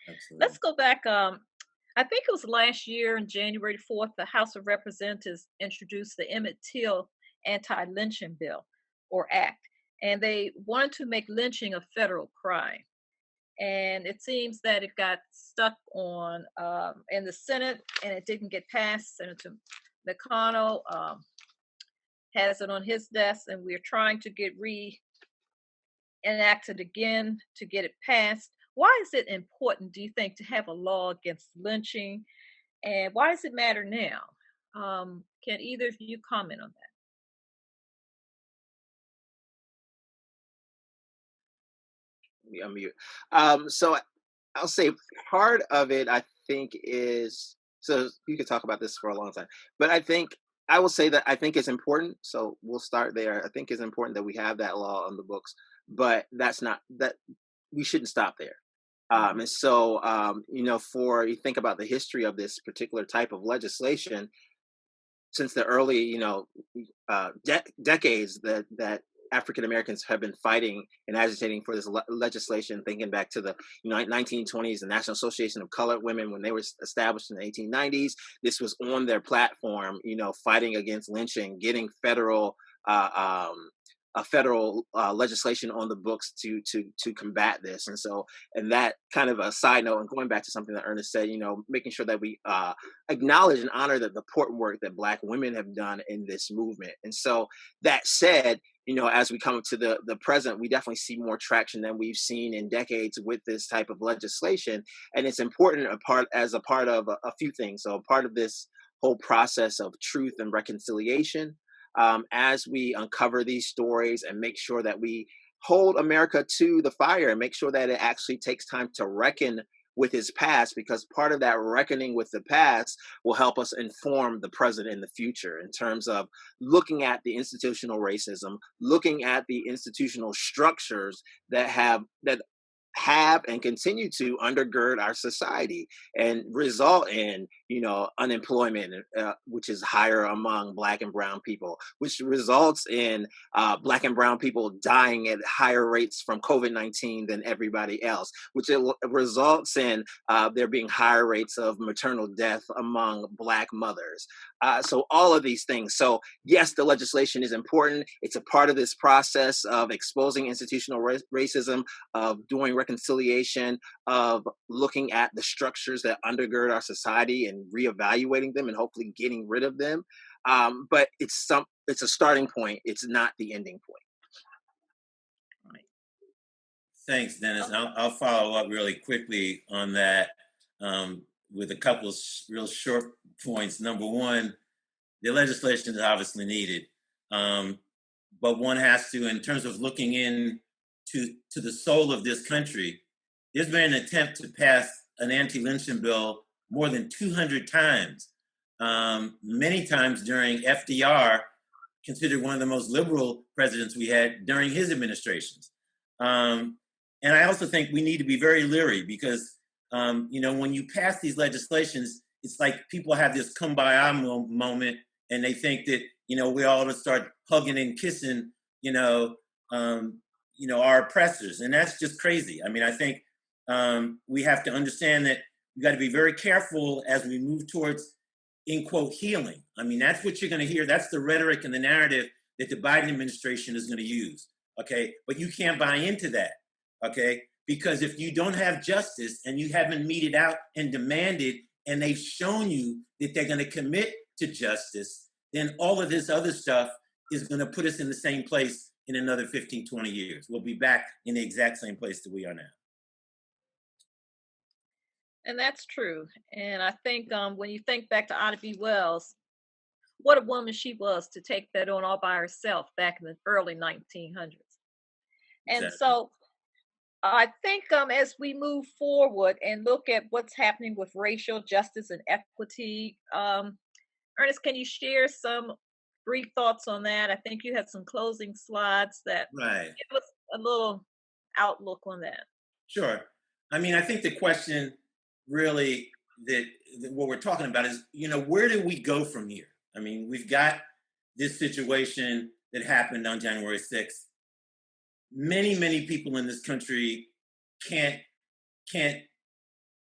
Absolutely. Let's go back. I think it was last year on January 4th, the House of Representatives introduced the Emmett Till anti-lynching bill or act, and they wanted to make lynching a federal crime. And it seems that it got stuck on in the Senate, and it didn't get passed. Senator McConnell has it on his desk, and we're trying to get reenacted again to get it passed. Why is it important, do you think, to have a law against lynching, and why does it matter now? Can either of you comment on Let me unmute. So I'll say part of it, I think, is, so you could talk about this for a long time, but I will say that I think it's important. So we'll start there. I think it's important that we have that law on the books, but that's not that we shouldn't stop there. And so, for you think about the history of this particular type of legislation, since the early, decades that African Americans have been fighting and agitating for this legislation, thinking back to the 1920s, the National Association of Colored Women, when they were established in the 1890s. This was on their platform, fighting against lynching, getting federal legislation on the books to combat this. And that kind of a side note, and going back to something that Ernest said, making sure that we acknowledge and honor the important work that Black women have done in this movement. And so that said, as we come to the present, we definitely see more traction than we've seen in decades with this type of legislation. And it's important as a part of a few things. So a part of this whole process of truth and reconciliation, as we uncover these stories and make sure that we hold America to the fire and make sure that it actually takes time to reckon with its past, because part of that reckoning with the past will help us inform the present and the future in terms of looking at the institutional racism, looking at the institutional structures that have and continue to undergird our society and result in, unemployment, which is higher among Black and brown people, which results in Black and brown people dying at higher rates from COVID-19 than everybody else, which results in there being higher rates of maternal death among Black mothers. So all of these things. So yes, the legislation is important. It's a part of this process of exposing institutional racism, of doing reconciliation, of looking at the structures that undergird our society and reevaluating them and hopefully getting rid of them. But it's a starting point. It's not the ending point. Thanks, Dennis. I'll follow up really quickly on that with a couple of real short points. Number one, the legislation is obviously needed, but one has to, in terms of looking in to the soul of this country, there's been an attempt to pass an anti-lynching bill more than 200 times, many times during FDR, considered one of the most liberal presidents we had during his administrations. And I also think we need to be very leery because, when you pass these legislations, it's like people have this kumbaya moment and they think that, we all ought to start hugging and kissing, our oppressors. And that's just crazy. I mean, I think we have to understand that we got to be very careful as we move towards, in quote, healing. I mean, that's what you're going to hear. That's the rhetoric and the narrative that the Biden administration is going to use. Okay. But you can't buy into that. Okay. Because if you don't have justice and you haven't meted out and demanded, and they've shown you that they're going to commit to justice, then all of this other stuff is going to put us in the same place in another 15, 20 years. We'll be back in the exact same place that we are now. And that's true. And I think when you think back to Ida B. Wells, what a woman she was to take that on all by herself back in the early 1900s. And Exactly. so I think as we move forward and look at what's happening with racial justice and equity, Ernest, can you share some brief thoughts on that? I think you had some closing slides that Right. give us a little outlook on that. Sure. I mean, I think the question really that what we're talking about is, where do we go from here? I mean, we've got this situation that happened on January 6th. Many people in this country can't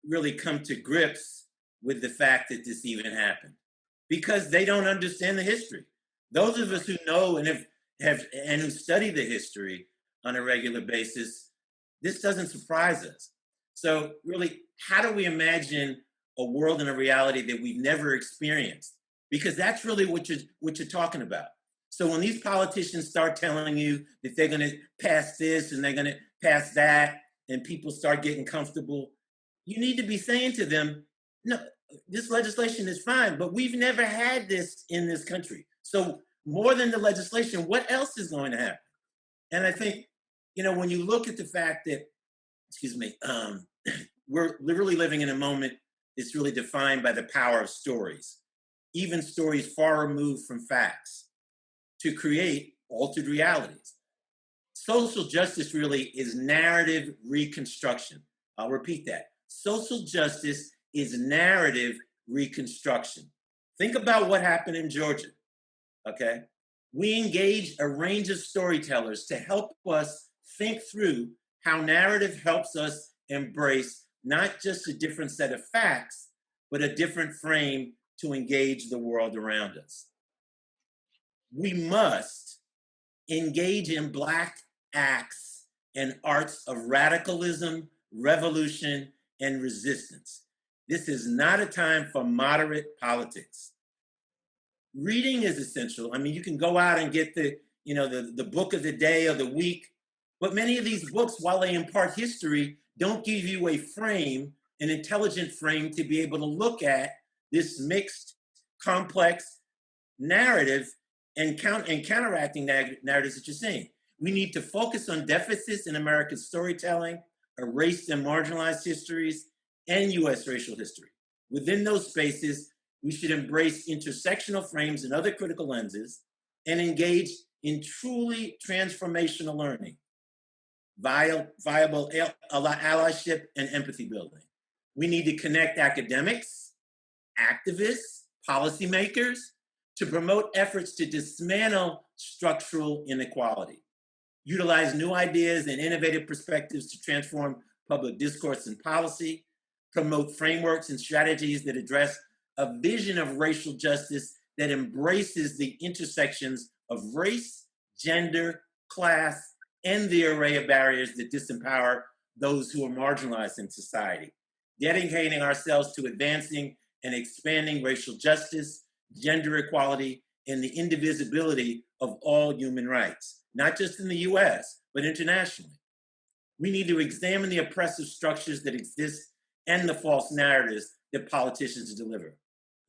really come to grips with the fact that this even happened because they don't understand the history. Those of us who know and have and who study the history on a regular basis, this doesn't surprise us. So really, how do we imagine a world and a reality that we've never experienced? Because that's really what you're talking about. So when these politicians start telling you that they're going to pass this and they're going to pass that, and people start getting comfortable, you need to be saying to them, no, this legislation is fine, but we've never had this in this country. So more than the legislation, what else is going to happen? And I think, when you look at the fact that, we're literally living in a moment that's really defined by the power of stories, even stories far removed from facts, to create altered realities. Social justice really is narrative reconstruction. I'll repeat that. Social justice is narrative reconstruction. Think about what happened in Georgia, okay? We engage a range of storytellers to help us think through how narrative helps us embrace not just a different set of facts, but a different frame to engage the world around us. We must engage in Black acts and arts of radicalism, revolution, and resistance. This is not a time for moderate politics. Reading is essential. I mean, you can go out and get the book of the day or the week, but many of these books, while they impart history, don't give you a frame, an intelligent frame to be able to look at this mixed, complex narrative and counteracting narratives that you're seeing. We need to focus on deficits in American storytelling, erased and marginalized histories, and US racial history. Within those spaces, we should embrace intersectional frames and other critical lenses and engage in truly transformational learning, viable allyship and empathy building. We need to connect academics, activists, policymakers to promote efforts to dismantle structural inequality, utilize new ideas and innovative perspectives to transform public discourse and policy, promote frameworks and strategies that address a vision of racial justice that embraces the intersections of race, gender, class, and the array of barriers that disempower those who are marginalized in society. Dedicating ourselves to advancing and expanding racial justice, gender equality, and the indivisibility of all human rights, not just in the US, but internationally. We need to examine the oppressive structures that exist and the false narratives that politicians deliver.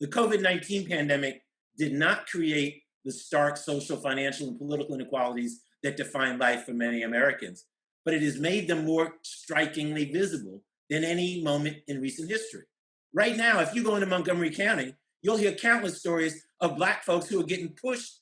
The COVID-19 pandemic did not create the stark social, financial, and political inequalities that define life for many Americans, but it has made them more strikingly visible than any moment in recent history. Right now, if you go into Montgomery County, you'll hear countless stories of Black folks who are getting pushed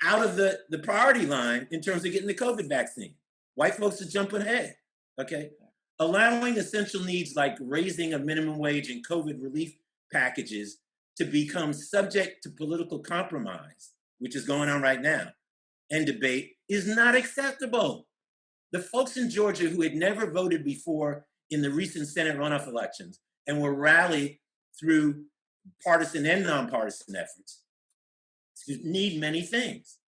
out of the priority line in terms of getting the COVID vaccine. White folks are jumping ahead, okay? Allowing essential needs like raising a minimum wage and COVID relief packages to become subject to political compromise, which is going on right now, and debate is not acceptable. The folks in Georgia who had never voted before in the recent Senate runoff elections and were rallied through partisan and nonpartisan efforts need many things.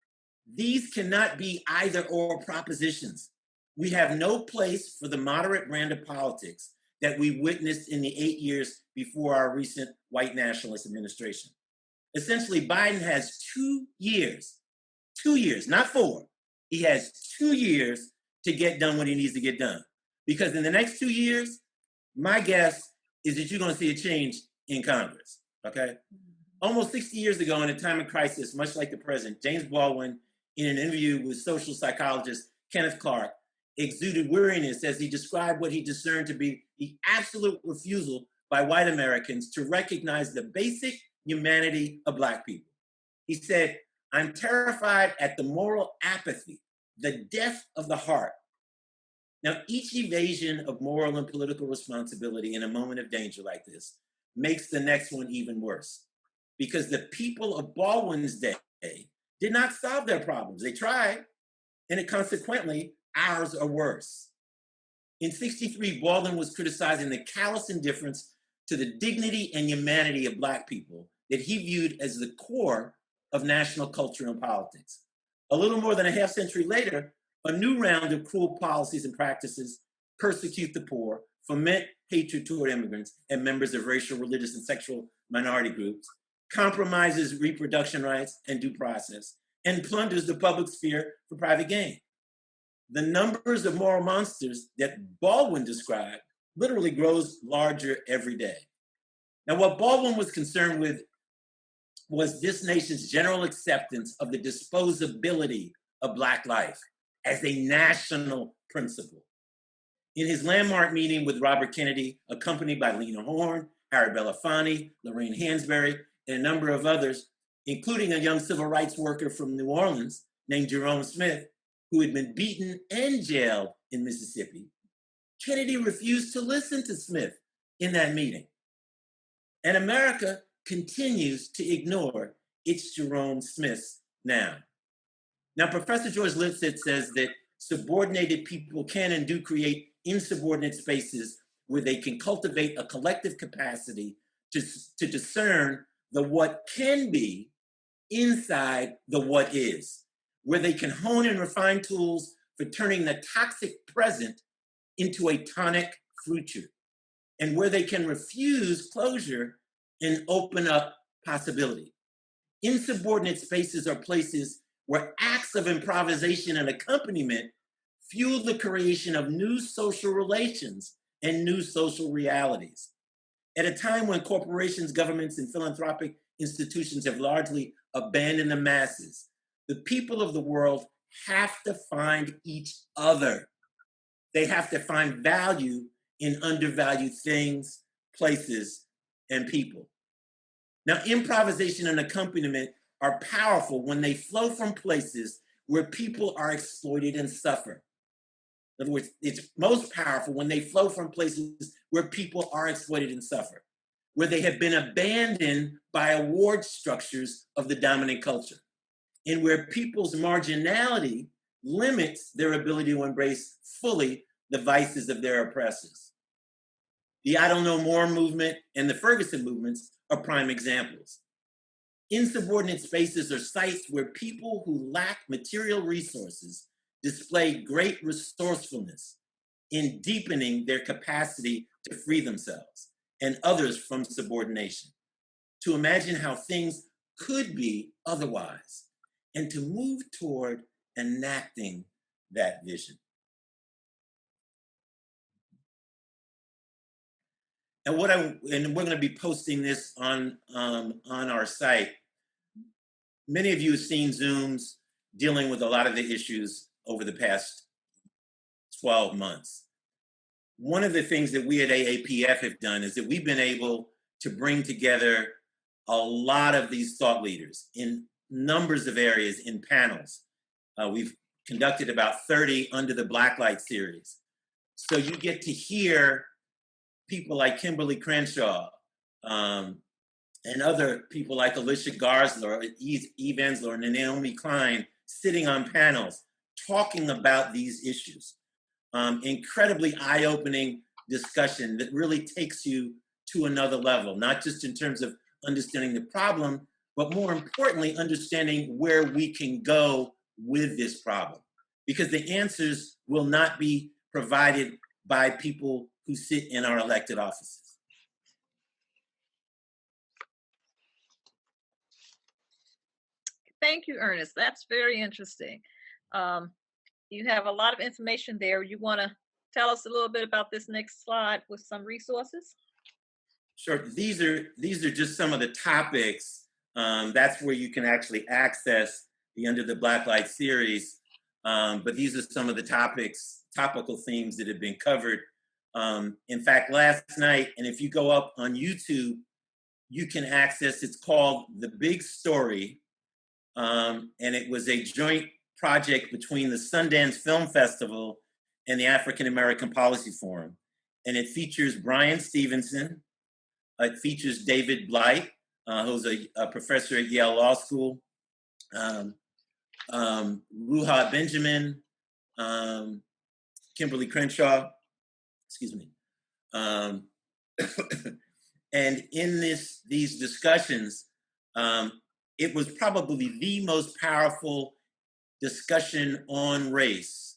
These cannot be either or propositions. We have no place for the moderate brand of politics that we witnessed in the 8 years before our recent white nationalist administration. Essentially, Biden has 2 years, not 4. He has 2 years to get done what he needs to get done. Because in the next 2 years, my guess is that you're going to see a change in Congress, okay? Almost 60 years ago, in a time of crisis, much like the present, James Baldwin, in an interview with social psychologist Kenneth Clark, exuded weariness as he described what he discerned to be the absolute refusal by white Americans to recognize the basic humanity of Black people. He said, "I'm terrified at the moral apathy, the death of the heart." Now, each evasion of moral and political responsibility in a moment of danger like this makes the next one even worse, because the people of Baldwin's day did not solve their problems. They tried, and consequently, ours are worse. In '63, Baldwin was criticizing the callous indifference to the dignity and humanity of Black people that he viewed as the core of national culture and politics. A little more than a half century later, a new round of cruel policies and practices persecute the poor, foment hatred toward immigrants and members of racial, religious, and sexual minority groups, compromises reproduction rights and due process, and plunders the public sphere for private gain. The numbers of moral monsters that Baldwin described literally grows larger every day. Now, what Baldwin was concerned with was this nation's general acceptance of the disposability of Black life as a national principle. In his landmark meeting with Robert Kennedy, accompanied by Lena Horne, Harry Belafonte, Lorraine Hansberry, and a number of others, including a young civil rights worker from New Orleans named Jerome Smith, who had been beaten and jailed in Mississippi, Kennedy refused to listen to Smith in that meeting. And America continues to ignore its Jerome Smiths now. Now, Professor George Lipset says that subordinated people can and do create insubordinate spaces where they can cultivate a collective capacity to discern the what can be inside the what is, where they can hone and refine tools for turning the toxic present into a tonic future, and where they can refuse closure and open up possibility. Insubordinate spaces are places where acts of improvisation and accompaniment fuel the creation of new social relations and new social realities. At a time when corporations, governments, and philanthropic institutions have largely abandoned the masses, the people of the world have to find each other. They have to find value in undervalued things, places, and people. Now, improvisation and accompaniment are powerful when they flow from places where people are exploited and suffer. In other words, it's most powerful when they flow from places where people are exploited and suffer, where they have been abandoned by award structures of the dominant culture, and where people's marginality limits their ability to embrace fully the vices of their oppressors. The I Don't Know More movement and the Ferguson movements are prime examples. Insubordinate spaces are sites where people who lack material resources display great resourcefulness in deepening their capacity to free themselves and others from subordination, to imagine how things could be otherwise, and to move toward enacting that vision. And we're going to be posting this on our site. Many of you have seen Zooms dealing with a lot of the issues over the past 12 months. One of the things that we at AAPF have done is that we've been able to bring together a lot of these thought leaders in numbers of areas in panels. We've conducted about 30 under the Blacklight series. So you get to hear people like Kimberly Crenshaw and other people like Alicia Garsler, Eve Ensler, and Naomi Klein sitting on panels talking about these issues. Incredibly eye-opening discussion that really takes you to another level, not just in terms of understanding the problem, but more importantly, understanding where we can go with this problem. Because the answers will not be provided by people who sit in our elected offices. Thank you, Ernest. That's very interesting. You have a lot of information there. You want to tell us a little bit about this next slide with some resources? Sure. These are just some of the topics. That's where you can actually access the Under the Blacklight series. But these are some of the topical themes that have been covered. In fact, last night, and if you go up on YouTube, you can access, it's called The Big Story. And it was a joint project between the Sundance Film Festival and the African American Policy Forum. And it features Brian Stevenson. It features David Blight, who's a professor at Yale Law School, Ruha Benjamin, Kimberly Crenshaw, excuse me. And in these discussions, it was probably the most powerful discussion on race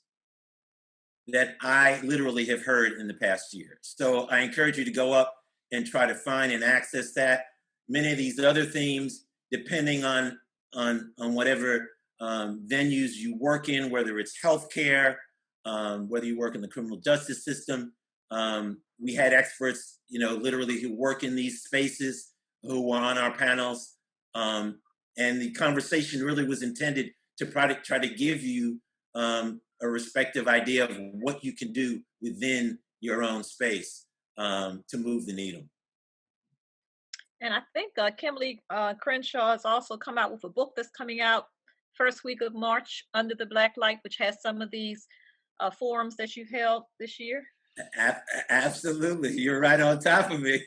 that I literally have heard in the past year. So I encourage you to go up and try to find and access that. Many of these other themes, depending on whatever venues you work in, whether it's healthcare, whether you work in the criminal justice system. We had experts, literally who work in these spaces who were on our panels. And the conversation really was intended to try to give you a respective idea of what you can do within your own space to move the needle. And I think Kimberly Crenshaw has also come out with a book that's coming out first week of March, Under the Black Light, which has some of these forums that you held this year. Absolutely. You're right on top of me.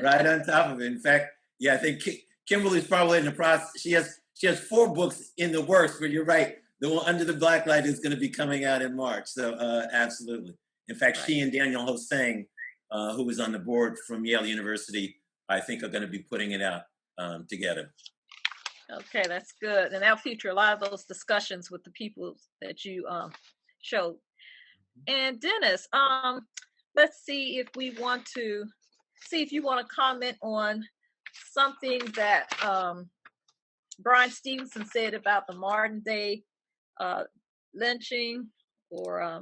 Right on top of it. In fact, yeah, I think Kimberly's probably in the process. She has 4 books in the works, but you're right. The one Under the Black Light is going to be coming out in March. So absolutely. In fact, she and Daniel Hosang, who was on the board from Yale University, I think are going to be putting it out together. Okay, that's good. And that'll feature a lot of those discussions with the people that you showed. And Dennis, let's see if you want to comment on something that Brian Stevenson said about the modern day lynching, or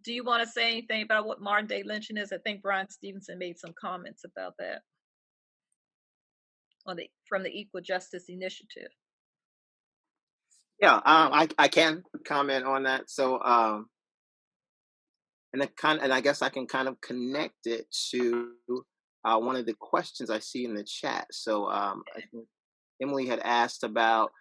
do you want to say anything about what modern day lynching is? I think Brian Stevenson made some comments about that from the Equal Justice Initiative. Yeah, I can comment on that. So, and I guess I can kind of connect it to one of the questions I see in the chat. So, I think Emily had asked about,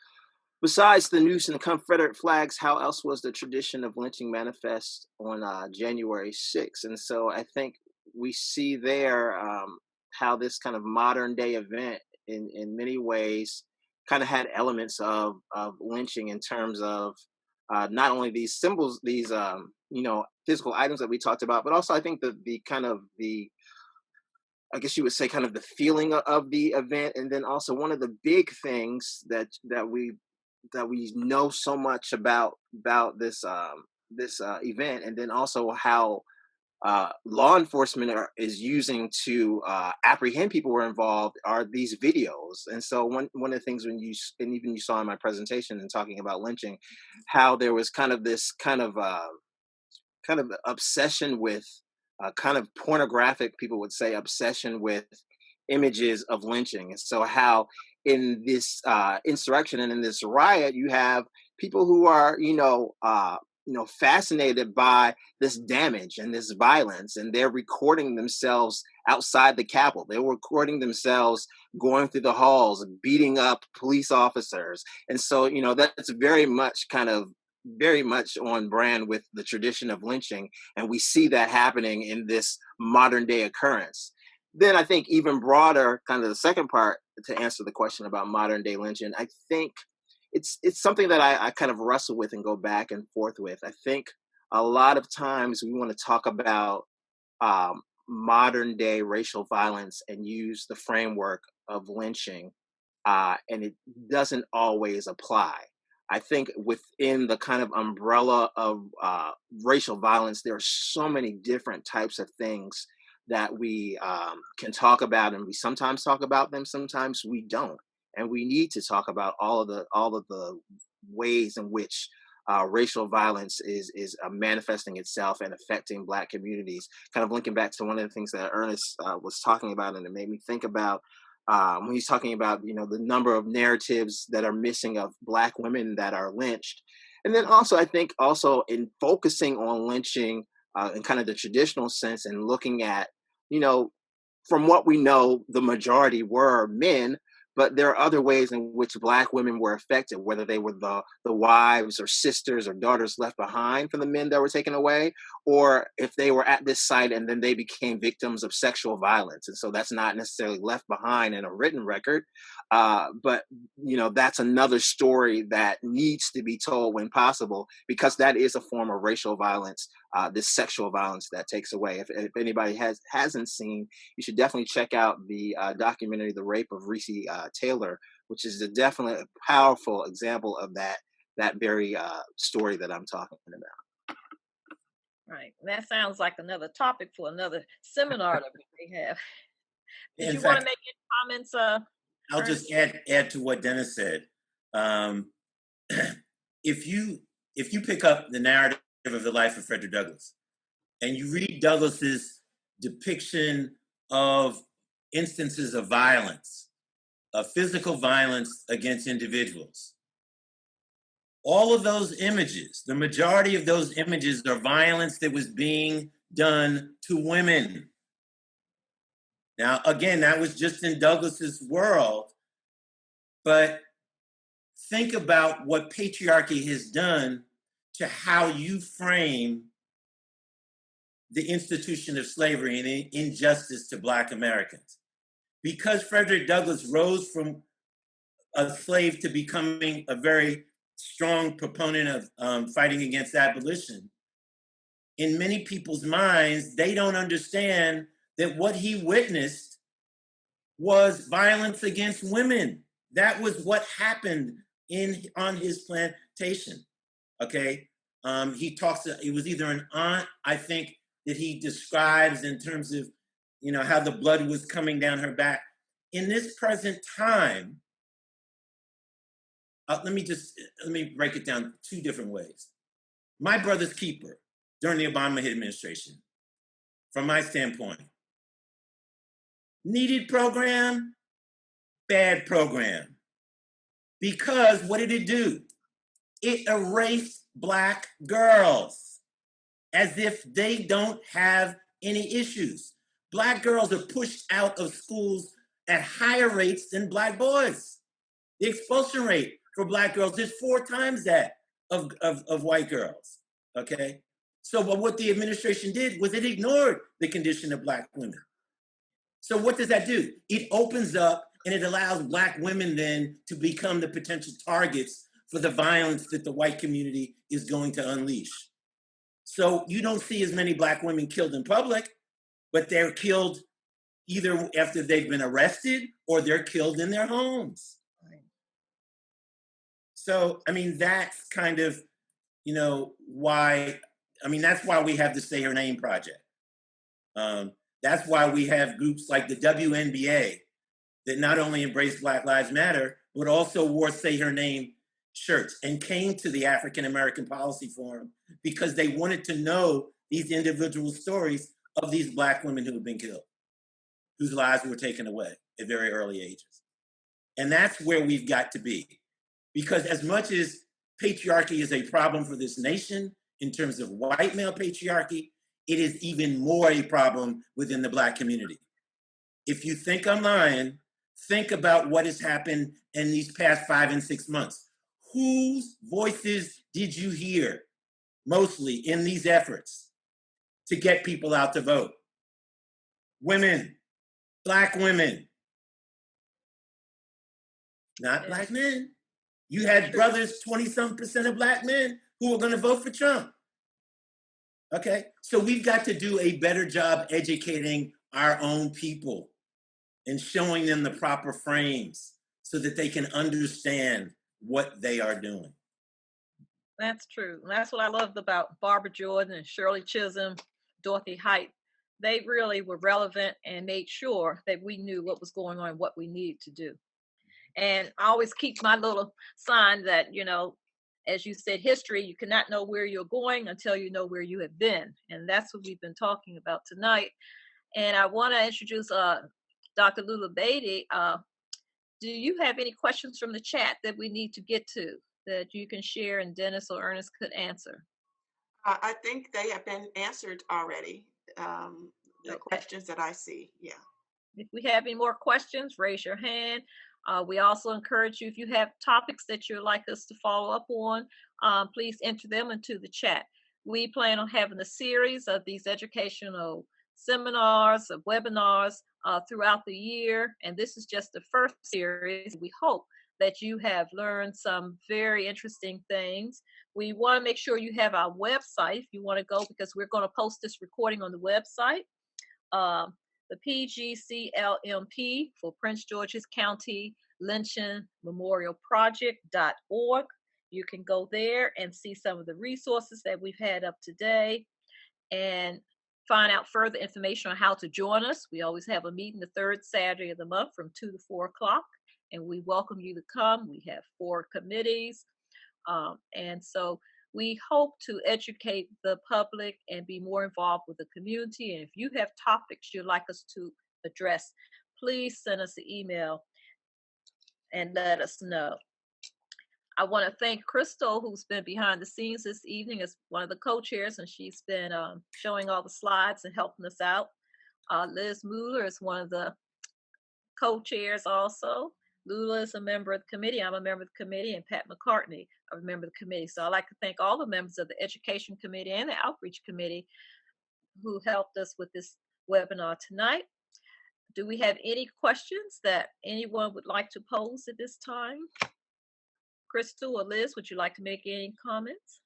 besides the noose and the Confederate flags, how else was the tradition of lynching manifest on January 6th? And so I think we see there how this kind of modern day event in many ways kind of had elements of lynching in terms of not only these symbols, these physical items that we talked about, but also I think I guess you would say kind of the feeling of the event. And then also one of the big things that we know so much about this event, and then also how law enforcement is using to apprehend people who are involved are these videos. And so one of the things and even you saw in my presentation and talking about lynching, how there was kind of this kind of obsession with kind of pornographic, people would say, obsession with images of lynching. And so how in this insurrection and in this riot, you have people who are, fascinated by this damage and this violence, and they're recording themselves outside the Capitol. They're recording themselves going through the halls, beating up police officers. And so, that's very much on brand with the tradition of lynching. And we see that happening in this modern day occurrence. Then I think even broader, kind of the second part to answer the question about modern day lynching, I think it's something that I kind of wrestle with and go back and forth with. I think a lot of times we want to talk about modern day racial violence and use the framework of lynching, and it doesn't always apply. I think within the kind of umbrella of racial violence, there are so many different types of things that we can talk about, and we sometimes talk about them, sometimes we don't. And we need to talk about all of the ways in which racial violence is manifesting itself and affecting Black communities. Kind of linking back to one of the things that Ernest was talking about, and it made me think about when he's talking about the number of narratives that are missing of Black women that are lynched. And then also I think also in focusing on lynching in kind of the traditional sense and looking at, from what we know, the majority were men, but there are other ways in which Black women were affected, whether they were the wives or sisters or daughters left behind from the men that were taken away, or if they were at this site and then they became victims of sexual violence. And so that's not necessarily left behind in a written record, but that's another story that needs to be told when possible, because that is a form of racial violence, this sexual violence that takes away. If anybody hasn't seen, you should definitely check out the documentary "The Rape of Reese Taylor," which is definitely a powerful example of that very story that I'm talking about. Right. That sounds like another topic for another seminar that we may have. Did In you want to fact, make any comments, I'll Ernest? just add to what Dennis said. If you pick up the narrative of the life of Frederick Douglass and you read Douglass's depiction of instances of violence, of physical violence against individuals, all of those images, the majority of those images are violence that was being done to women. Now, again, that was just in Douglass's world, but think about what patriarchy has done to how you frame the institution of slavery and injustice to Black Americans. Because Frederick Douglass rose from a slave to becoming a very strong proponent of fighting against abolition, in many people's minds, they don't understand that what he witnessed was violence against women. That was what happened on his plantation. Okay, he talks. It was either an aunt, I think, that he describes in terms of, how the blood was coming down her back. In this present time, let me break it down two different ways. My brother's keeper during the Obama administration, from my standpoint, needed program, bad program. Because what did it do? It erased Black girls as if they don't have any issues. Black girls are pushed out of schools at higher rates than Black boys. The expulsion rate for Black girls is 4 times that of white girls, okay? So what the administration did was it ignored the condition of Black women. So what does that do? It opens up and it allows Black women then to become the potential targets for the violence that the white community is going to unleash. So you don't see as many Black women killed in public, but they're killed either after they've been arrested or they're killed in their homes. So, that's kind of, why, that's why we have the Say Her Name project. That's why we have groups like the WNBA that not only embrace Black Lives Matter, but also wore Say Her Name shirts and came to the African American Policy Forum because they wanted to know these individual stories of these Black women who have been killed, whose lives were taken away at very early ages. And that's where we've got to be. Because as much as patriarchy is a problem for this nation in terms of white male patriarchy, it is even more a problem within the Black community. If you think I'm lying, think about what has happened in these past 5 and 6 months. Whose voices did you hear mostly in these efforts to get people out to vote? Women, Black women, not Black men. You had brothers, 20-some% of Black men who were going to vote for Trump. Okay, so we've got to do a better job educating our own people and showing them the proper frames so that they can understand what they are doing. That's true. And that's what I loved about Barbara Jordan and Shirley Chisholm, Dorothy Height. They really were relevant and made sure that we knew what was going on and what we needed to do. And I always keep my little sign that, as you said, history, you cannot know where you're going until you know where you have been. And that's what we've been talking about tonight. And I want to introduce Dr. Lula Beatty. Do you have any questions from the chat that we need to get to that you can share and Dennis or Ernest could answer? I think they have been answered already. The questions that I see, yeah. If we have any more questions, raise your hand. We also encourage you, if you have topics that you'd like us to follow up on, please enter them into the chat. We plan on having a series of these educational seminars, of webinars throughout the year, and this is just the first series. We hope that you have learned some very interesting things. We want to make sure you have our website if you want to go, because we're going to post this recording on the website. The PGCLMP for Prince George's County Lynching Memorial Project.org. You can go there and see some of the resources that we've had up today and find out further information on how to join us. We always have a meeting the third Saturday of the month from 2 to 4 o'clock, and we welcome you to come. We have 4 committees, and so we hope to educate the public and be more involved with the community. And if you have topics you'd like us to address, please send us an email and let us know. I want to thank Crystal, who's been behind the scenes this evening as one of the co-chairs, and she's been showing all the slides and helping us out. Liz Mueller is one of the co-chairs also. Lula is a member of the committee. I'm a member of the committee, and Pat McCartney, a member of the committee. So I'd like to thank all the members of the Education Committee and the Outreach Committee who helped us with this webinar tonight. Do we have any questions that anyone would like to pose at this time? Crystal or Liz, would you like to make any comments?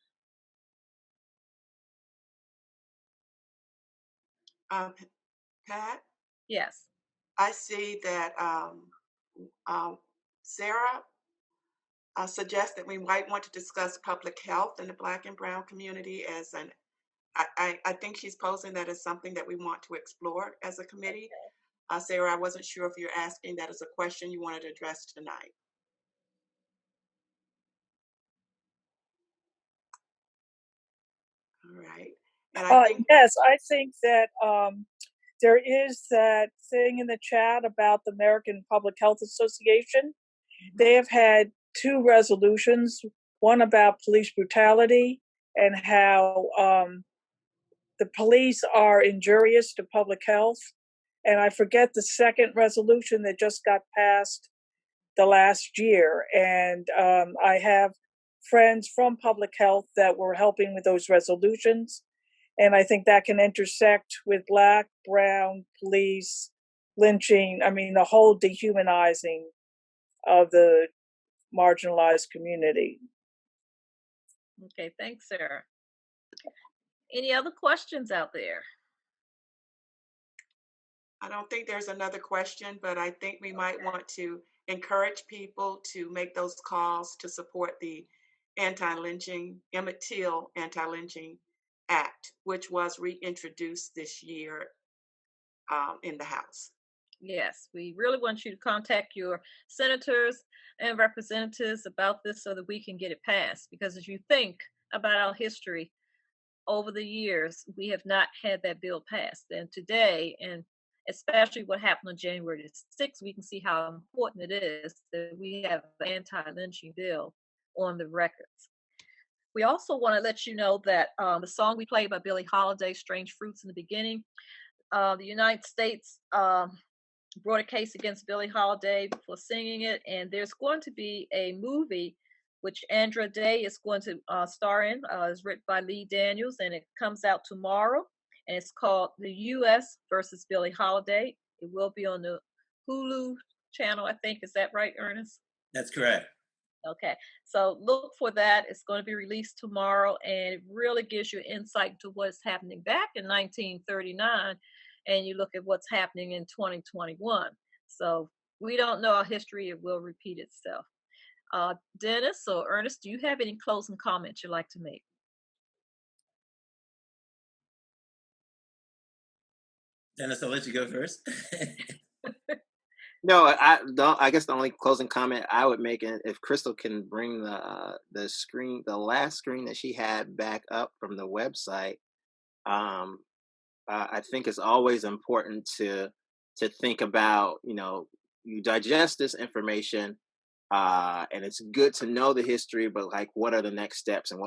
Pat, Yes. I see that Sarah suggests that we might want to discuss public health in the Black and Brown community as an, I think she's posing that as something that we want to explore as a committee. Sarah, I wasn't sure if you're asking that as a question you wanted to address tonight. All right. And I think yes, I think that there is that thing in the chat about the American Public Health Association. They have had 2 resolutions, one about police brutality and how the police are injurious to public health. And I forget the second resolution that just got passed the last year. And I have friends from public health that were helping with those resolutions. And I think that can intersect with Black, Brown, police, lynching, I mean, the whole dehumanizing of the marginalized community. Okay, thanks, Sarah. Any other questions out there? I don't think there's another question, but I think we might want to encourage people to make those calls to support the anti-lynching, Emmett Till Anti-Lynching Act, which was reintroduced this year in the House. Yes, we really want you to contact your senators and representatives about this so that we can get it passed. Because as you think about our history over the years, we have not had that bill passed. And today, and especially what happened on January 6th, we can see how important it is that we have an anti-lynching bill on the records. We also want to let you know that the song we played by Billie Holiday, Strange Fruits, in the beginning, the United States brought a case against Billie Holiday for singing it, and there's going to be a movie which Andra Day is going to star in. It's written by Lee Daniels, and it comes out tomorrow, and it's called The U.S. versus Billie Holiday. It will be on the Hulu channel, I think. Is that right, Ernest? That's correct. Okay, so look for that. It's going to be released tomorrow, and it really gives you insight into what's happening back in 1939, and you look at what's happening in 2021. So we don't know our history. It will repeat itself. Dennis or Ernest, do you have any closing comments you'd like to make? Dennis, I'll let you go first. No, I don't. I guess the only closing comment I would make, and if Crystal can bring the screen, the last screen that she had back up from the website, I think it's always important to think about, you digest this information, and it's good to know the history, but like, what are the next steps, and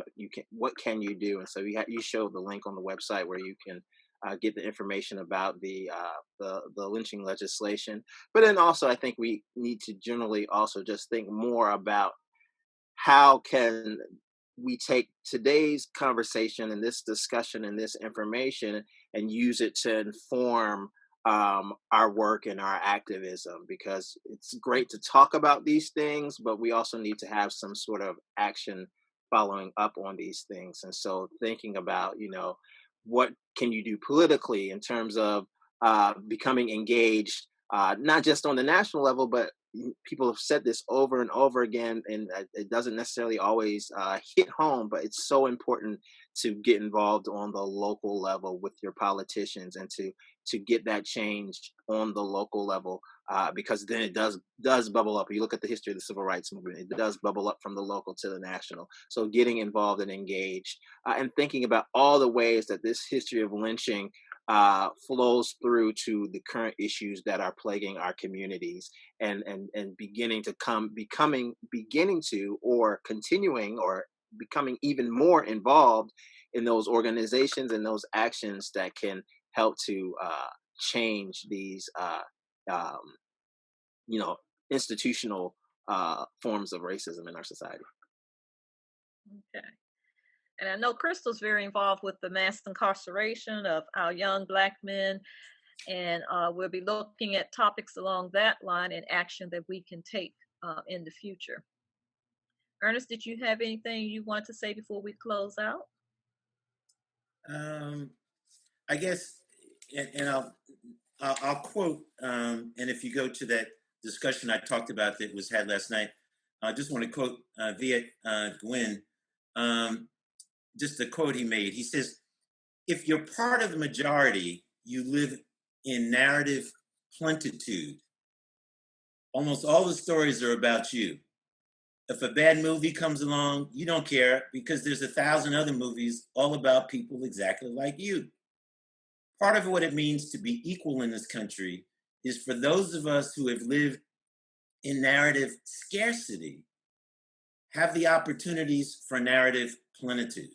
what can you do? And so you showed the link on the website where you can get the information about the lynching legislation. But then also, I think we need to generally also just think more about how can we take today's conversation and this discussion and this information and use it to inform our work and our activism, because it's great to talk about these things, but we also need to have some sort of action following up on these things. And so thinking about, what can you do politically in terms of becoming engaged, not just on the national level, but people have said this over and over again, and it doesn't necessarily always hit home, but it's so important to get involved on the local level with your politicians and to get that change on the local level, because then it does bubble up. You look at the history of the civil rights movement; it does bubble up from the local to the national. So getting involved and engaged, and thinking about all the ways that this history of lynching flows through to the current issues that are plaguing our communities, and beginning to or continuing or becoming even more involved in those organizations and those actions that can help to change these um, institutional forms of racism in our society. Okay. And I know Crystal's very involved with the mass incarceration of our young Black men, and we'll be looking at topics along that line and action that we can take in the future. Ernest, did you have anything you want to say before we close out? I guess, and I'll quote, and if you go to that discussion I talked about that was had last night, I just want to quote Viet Nguyen, just the quote he made. He says, "If you're part of the majority, you live in narrative plentitude. Almost all the stories are about you. If a bad movie comes along, you don't care because there's 1,000 other movies all about people exactly like you. Part of what it means to be equal in this country is for those of us who have lived in narrative scarcity, have the opportunities for narrative plenitude."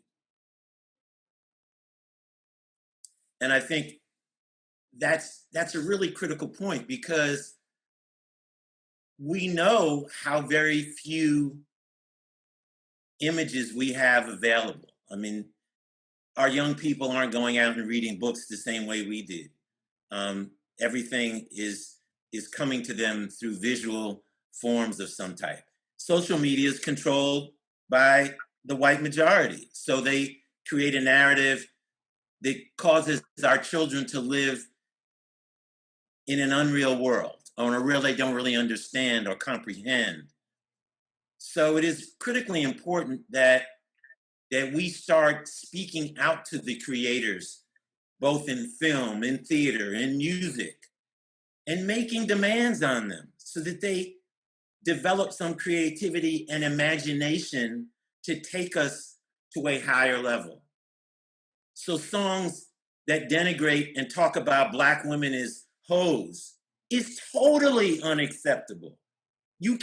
And I think that's a really critical point, because we know how very few images we have available. I mean, our young people aren't going out and reading books the same way we did. Everything is coming to them through visual forms of some type. Social media is controlled by the white majority, so they create a narrative that causes our children to live in an unreal world, or in a world they don't really understand or comprehend. So it is critically important that we start speaking out to the creators, both in film, in theater, in music, and making demands on them so that they develop some creativity and imagination to take us to a higher level. So songs that denigrate and talk about Black women as hoes is totally unacceptable. We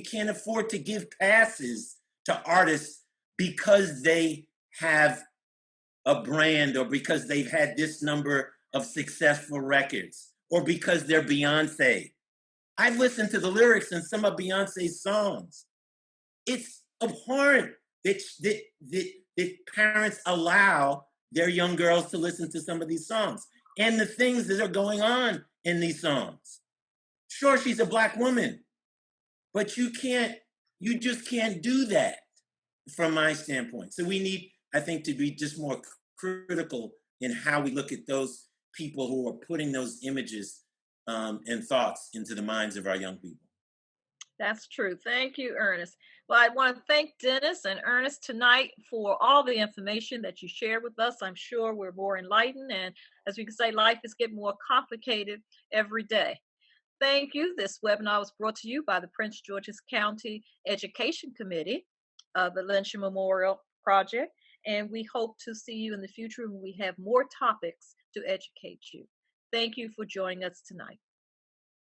can't afford to give passes to artists because they have a brand, or because they've had this number of successful records, or because they're Beyonce. I've listened to the lyrics in some of Beyonce's songs. It's abhorrent that parents allow their young girls to listen to some of these songs and the things that are going on in these songs. Sure, she's a Black woman, but you just can't do that from my standpoint. So we need, I think, to be just more critical in how we look at those people who are putting those images and thoughts into the minds of our young people. That's true. Thank you, Ernest. Well, I want to thank Dennis and Ernest tonight for all the information that you shared with us. I'm sure we're more enlightened, and as we can say, life is getting more complicated every day. Thank you. This webinar was brought to you by the Prince George's County Education Committee of the Lynching Memorial Project, and we hope to see you in the future when we have more topics to educate you. Thank you for joining us tonight.